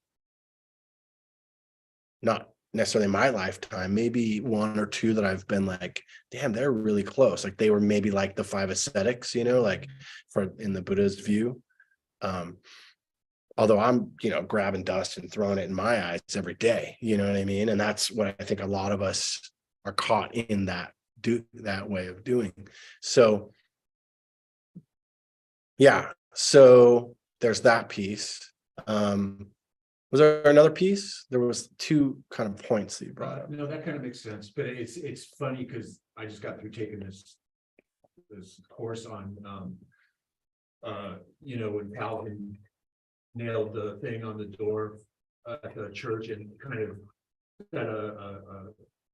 not necessarily my lifetime, maybe one or two that I've been like, damn, they're really close. Like, they were maybe like the five ascetics, like in the Buddha's view. Although I'm, grabbing dust and throwing it in my eyes every day, you know what I mean? And that's what I think a lot of us are caught in that way of doing. So, yeah. So there's that piece. Was there another piece? There was two kind of points that you brought up. No, that kind of makes sense, but it's funny because I just got through taking this course on when Calvin nailed the thing on the door at the church and kind of got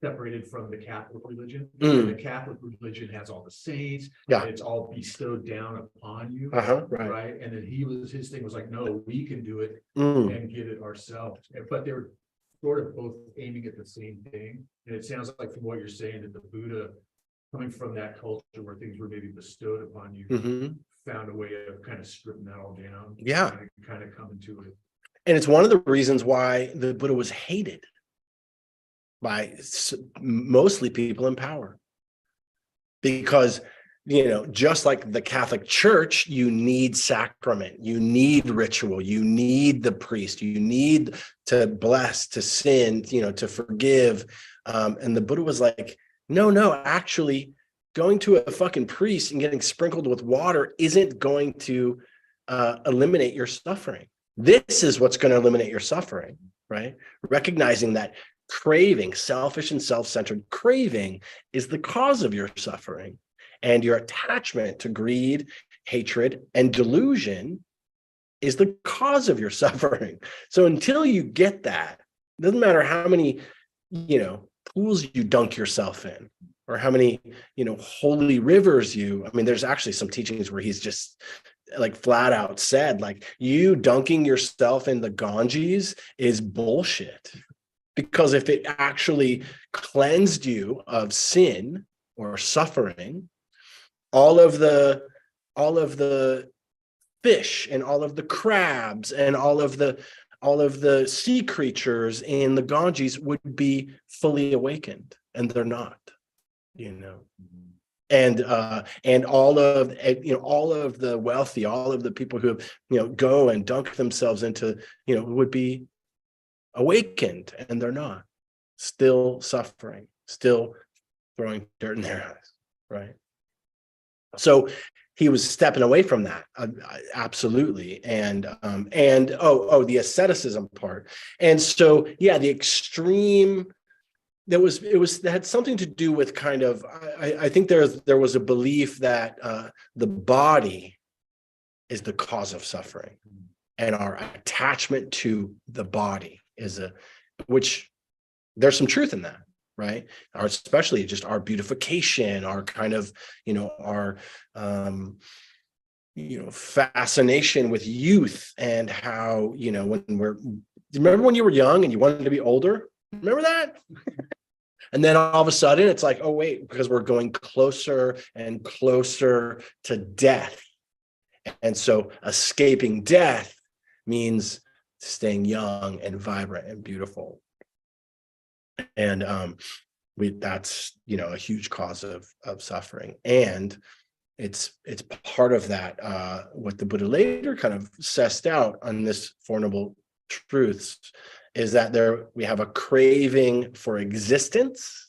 separated from the Catholic religion. And the Catholic religion has all the saints. Yeah. It's all bestowed down upon you. Right. And then his thing was like, no, we can do it and get it ourselves. But they're sort of both aiming at the same thing. And it sounds like from what you're saying that the Buddha, coming from that culture where things were maybe bestowed upon you, found a way of kind of stripping that all down. Yeah. Kind of coming to it. And it's one of the reasons why the Buddha was hated by mostly people in power, because just like the Catholic Church, you need sacrament, you need ritual, you need the priest, you need to bless, to sin, to forgive, and the Buddha was like, no, actually going to a fucking priest and getting sprinkled with water isn't going to eliminate your suffering. This is what's going to eliminate your suffering, right? Recognizing that craving, selfish and self-centered craving, is the cause of your suffering, and your attachment to greed, hatred, and delusion is the cause of your suffering. So until you get that, it doesn't matter how many pools you dunk yourself in, or how many holy rivers there's actually some teachings where he's just like flat out said, like, you dunking yourself in the Ganges is bullshit. Because if it actually cleansed you of sin or suffering, all of the fish and all of the crabs and all of the sea creatures in the Ganges would be fully awakened, and they're not, And all of the wealthy, all of the people who go and dunk themselves into would be awakened, and they're not, still suffering, still throwing dirt in their eyes, right? So he was stepping away from that, absolutely, and the asceticism part, and so the extreme. That had something to do with kind of, I think there was a belief that the body is the cause of suffering, and our attachment to the body which there's some truth in that, right? Or especially just our beautification, our kind of, our, fascination with youth, and how, remember when you were young and you wanted to be older? Remember that? And then all of a sudden it's like, oh, wait, because we're going closer and closer to death. And so escaping death means staying young and vibrant and beautiful. And that's a huge cause of suffering. And it's part of that what the Buddha later kind of sussed out on this Four Noble Truths is that we have a craving for existence.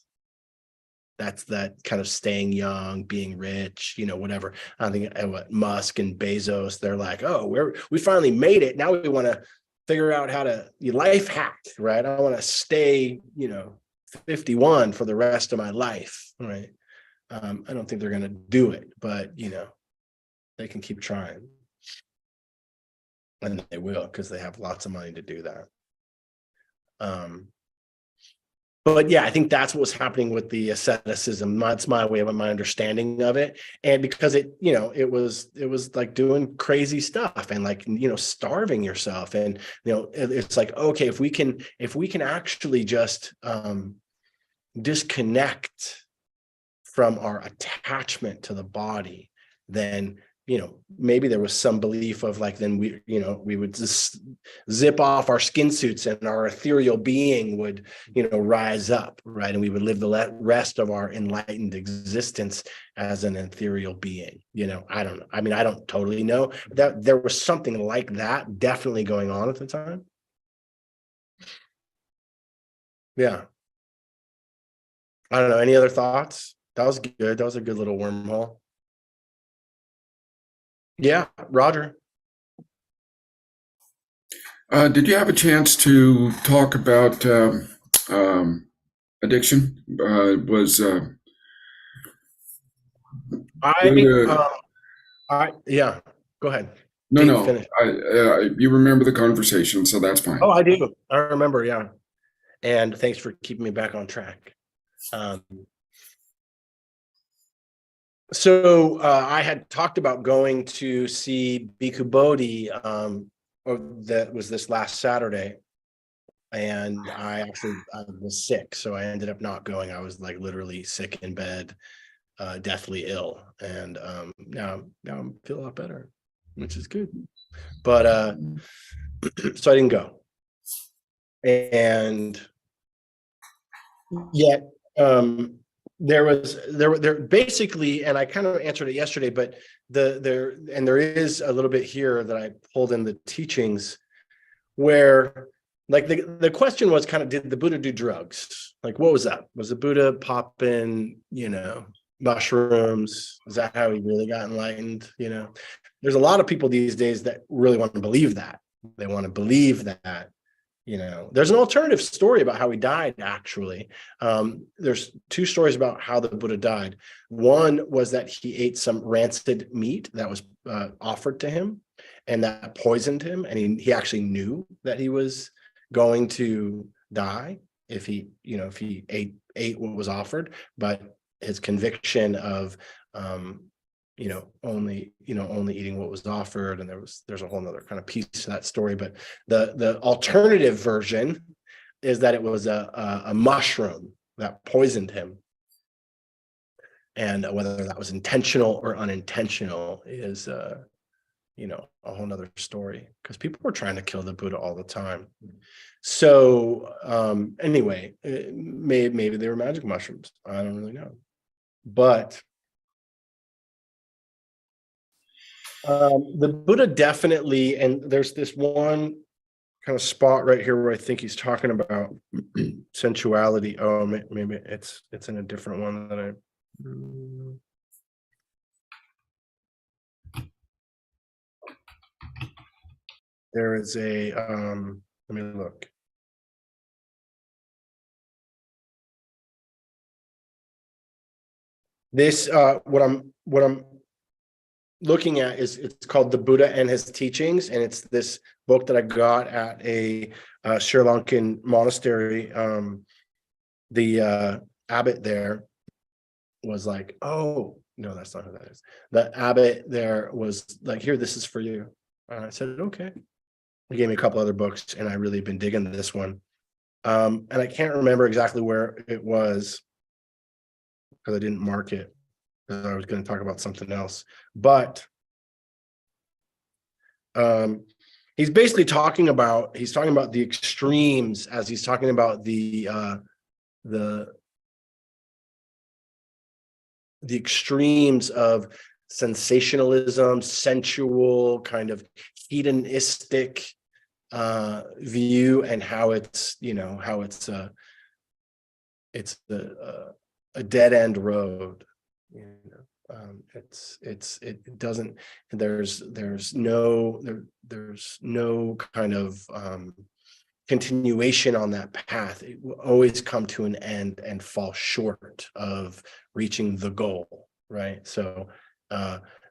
That's that kind of staying young, being rich, whatever. I think what Musk and Bezos, they're like, oh, we finally made it. Now we want to figure out how to life hack, right? I want to stay, 51 for the rest of my life, right? I don't think they're going to do it, but, they can keep trying. And they will, because they have lots of money to do that. But I think that's what was happening with the asceticism. That's my way of my understanding of it. And because it was like doing crazy stuff and like, starving yourself. And, it's like, okay, if we can actually just disconnect from our attachment to the body, then, maybe there was some belief of like, then we would just zip off our skin suits and our ethereal being would, rise up, right? And we would live the rest of our enlightened existence as an ethereal being. I don't know. I mean, I don't totally know that there was something like that definitely going on at the time. Yeah. I don't know. Any other thoughts? That was good. That was a good little wormhole. Yeah, Roger. Did you have a chance to talk about addiction? Yeah, go ahead. No. Finish. You remember the conversation, so that's fine. Oh, I do. I remember. Yeah. And thanks for keeping me back on track. So I had talked about going to see Bhikkhu Bodhi, or that was this last Saturday. And I was sick, so I ended up not going. I was like literally sick in bed, deathly ill. And now I'm feeling a lot better, which is good. But so I didn't go. And yet there basically, and I kind of answered it yesterday, but there is a little bit here that I pulled in the teachings where like the question was kind of, did the Buddha do drugs? Like, what was that? Was the Buddha popping, mushrooms? Is that how he really got enlightened? There's a lot of people these days that really want to believe that. They want to believe that. There's an alternative story about how he died, actually. There's two stories about how the Buddha died. One was that he ate some rancid meat that was offered to him, and that poisoned him. And he actually knew that he was going to die if he ate what was offered. But his conviction of only eating what was offered, and there's a whole nother kind of piece to that story. But the alternative version is that it was a mushroom that poisoned him, and whether that was intentional or unintentional is a whole nother story, because people were trying to kill the Buddha all the time. So anyway, maybe they were magic mushrooms. I don't really know, but the Buddha definitely, and there's this one kind of spot right here where I think he's talking about sensuality. Oh, maybe it's in a different one than I. There is a let me look. This what I'm looking at is, it's called The Buddha and His Teachings, and it's this book that I got at a Sri Lankan monastery. The abbot there was like, oh no, that's not who that is. The abbot there was like, here, this is for you. And I said, okay. He gave me a couple other books, and I really been digging this one. And I can't remember exactly where it was because I didn't mark it. I was going to talk about something else, but he's basically talking about the extremes, as he's talking about the extremes of sensationalism, sensual, kind of hedonistic view, and how it's a dead end road. It doesn't, there's no kind of continuation on that path. It will always come to an end and fall short of reaching the goal, right? So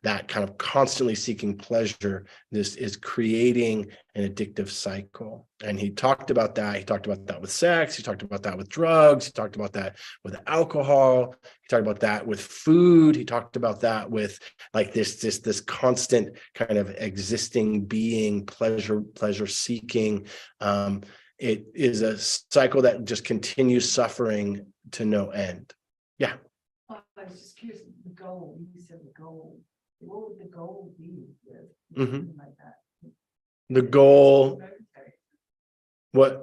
that kind of constantly seeking pleasure, this is creating an addictive cycle. And he talked about that. He talked about that with sex. He talked about that with drugs. He talked about that with alcohol. He talked about that with food. He talked about that with like this constant kind of existing being, pleasure seeking. It is a cycle that just continues suffering to no end. Yeah. I was just curious, the goal, you said the goal. What would the goal be with Mhm. something like that? The goal, what,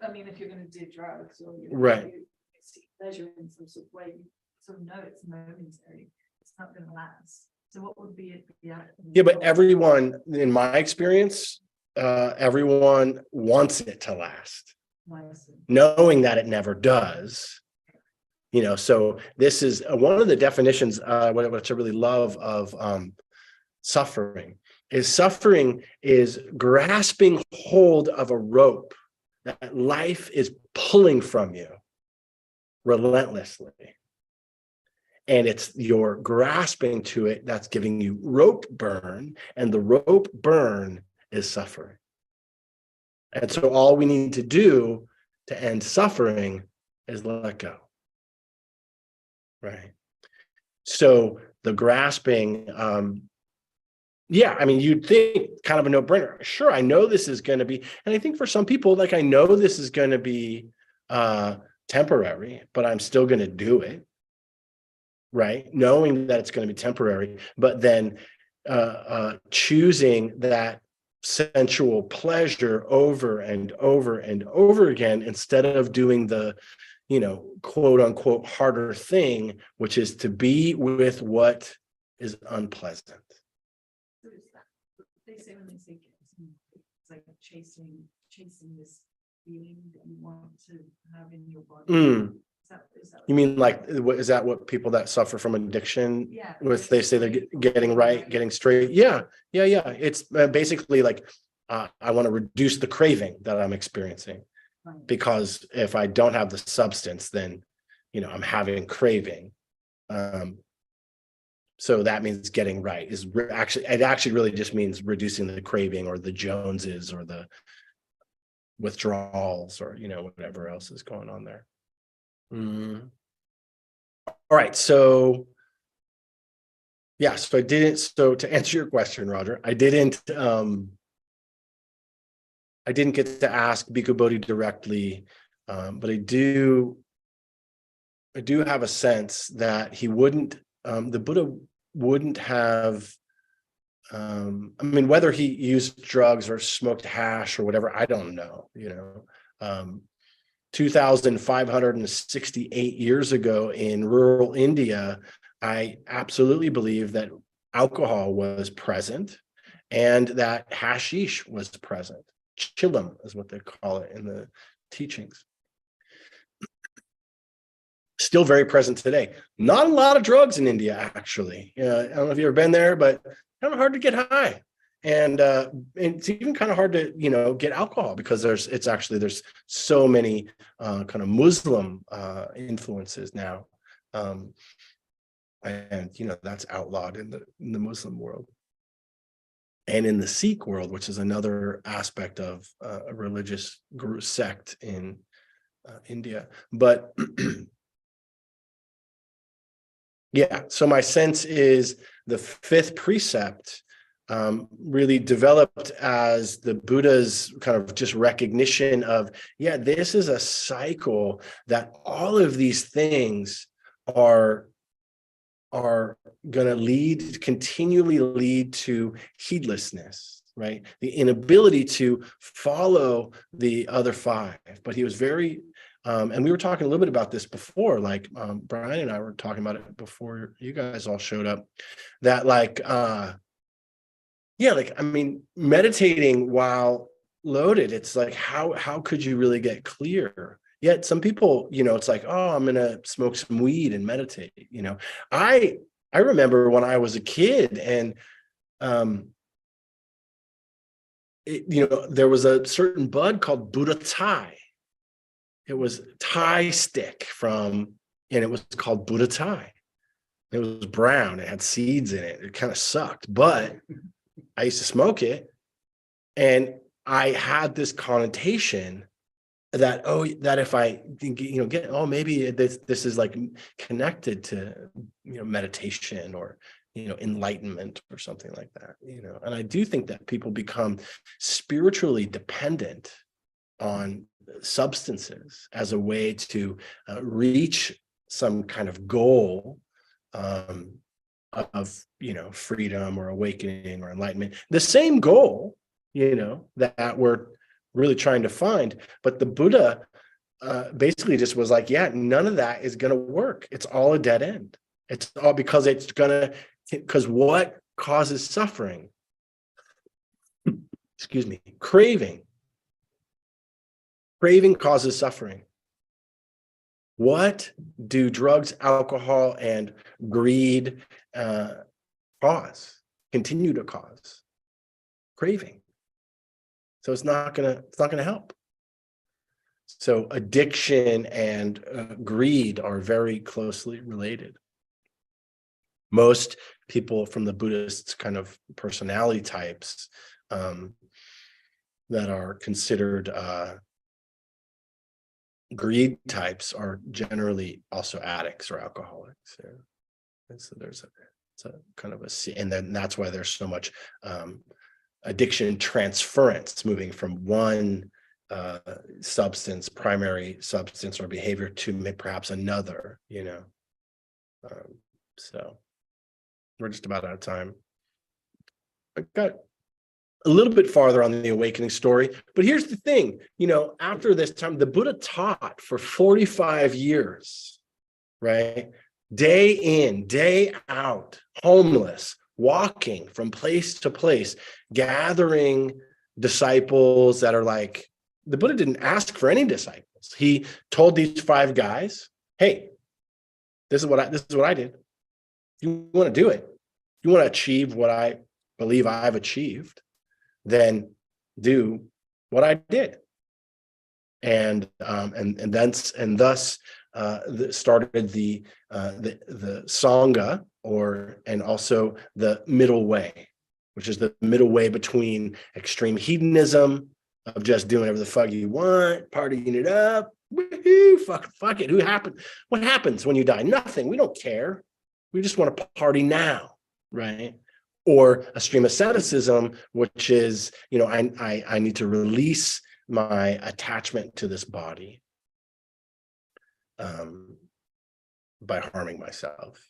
I mean, if you're gonna do drugs or you're Right. gonna seek pleasure in some sort of way, you sort of know it's momentary, it's not gonna last. So what would be it? yeah, but everyone, in my experience, everyone wants it to last, knowing that it never does. You know, so this is one of the definitions, which I really love of suffering is grasping hold of a rope that life is pulling from you relentlessly. And it's your grasping to it that's giving you rope burn, and the rope burn is suffering. And so all we need to do to end suffering is let go. Right. So the grasping, yeah, I mean, you'd think kind of a no-brainer. Sure, I know this is going to be, and I think for some people, like, I know this is going to be temporary, but I'm still going to do it. Right, knowing that it's going to be temporary, but then choosing that sensual pleasure over and over and over again, instead of doing the, quote unquote harder thing, which is to be with what is unpleasant. They say when they say it's like chasing this feeling that you want to have in your body. Is that You mean like, is that what people that suffer from addiction, Yeah. with, they say they're getting right, getting straight? Yeah. It's basically like, I want to reduce the craving that I'm experiencing, because if I don't have the substance, then, I'm having craving. So that means getting right is it actually really just means reducing the craving, or the Joneses, or the withdrawals, or, whatever else is going on there. All right, so yeah, so to answer your question, Roger, I didn't get to ask Bhikkhu Bodhi directly, but I do have a sense that he wouldn't, the Buddha wouldn't have, I mean, whether he used drugs or smoked hash or whatever, I don't know, 2,568 years ago in rural India, I absolutely believe that alcohol was present and that hashish was present. Chilam is what they call it in the teachings. Still very present today. Not a lot of drugs in India, actually. I don't know if you've ever been there, but kind of hard to get high. And it's even kind of hard to, get alcohol, because there's so many kind of Muslim influences now. And, that's outlawed in the Muslim world. And in the Sikh world, which is another aspect of a religious group sect in India. But yeah, so my sense is the fifth precept really developed as the Buddha's kind of just recognition of, yeah, this is a cycle, that all of these things are going to continually lead to heedlessness, right? The inability to follow the other five. But he was very, and we were talking a little bit about this before, like Brian and I were talking about it before you guys all showed up, that I mean, meditating while loaded, it's like, how could you really get clear? Yet some people, it's like, oh, I'm gonna smoke some weed and meditate. I remember when I was a kid, and there was a certain bud called Buddha Thai. It was Thai stick and it was called Buddha Thai. It was brown. It had seeds in it. It kind of sucked, but I used to smoke it, and I had this connotation that, that if I get, maybe this is like connected to meditation, or enlightenment, or something like that. And I do think that people become spiritually dependent on substances as a way to reach some kind of goal, of, freedom or awakening or enlightenment. The same goal, that we're really trying to find. But the Buddha basically just was like, yeah, none of that is going to work. It's all a dead end. It's all because because what causes suffering? Excuse me, craving. Craving causes suffering. What do drugs, alcohol, and greed continue to cause? Craving. So it's not gonna help. So addiction and greed are very closely related. Most people from the Buddhist kind of personality types that are considered greed types are generally also addicts or alcoholics. Yeah. And so it's a kind of and then that's why there's so much addiction transference, moving from one primary substance or behavior to perhaps another, so we're just about out of time. I got a little bit farther on the awakening story, but here's the thing, after this time, the Buddha taught for 45 years, right? Day in, day out, homeless, walking from place to place, gathering disciples that are like, the Buddha didn't ask for any disciples. He told these 5 guys, hey, this is what I did. If you want to do it, if you want to achieve what I believe I've achieved, then do what I did. And thus started the Sangha, and also the middle way, which is the middle way between extreme hedonism of just doing whatever the fuck you want, partying it up, woohoo, fuck it. What happens when you die? Nothing. We don't care. We just want to party now, right? Or extreme asceticism, which is, I need to release my attachment to this body by harming myself.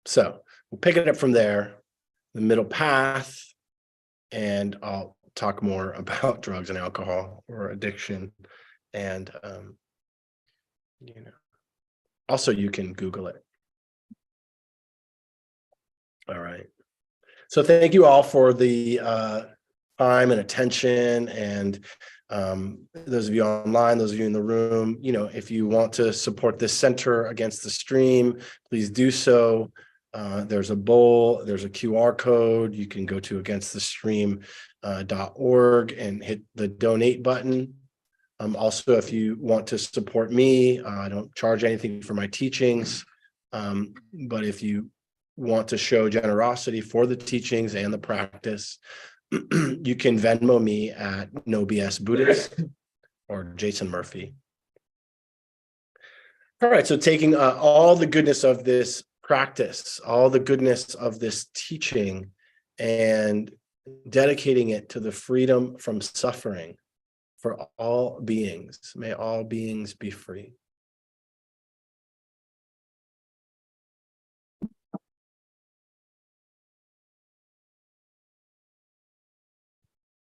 So we'll pick it up from there, the middle path, and I'll talk more about drugs and alcohol or addiction. And, also you can Google it. All right. So thank you all for the time and attention, and those of you online, those of you in the room, if you want to support this center against the stream, please do so. There's a bowl, there's a QR code. You can go to againstthestream.org and hit the donate button. Also, if you want to support me, I don't charge anything for my teachings, but if you want to show generosity for the teachings and the practice, you can Venmo me at No BS Buddhist or Jason Murphy. All right, so taking all the goodness of this practice, all the goodness of this teaching, and dedicating it to the freedom from suffering for all beings. May all beings be free.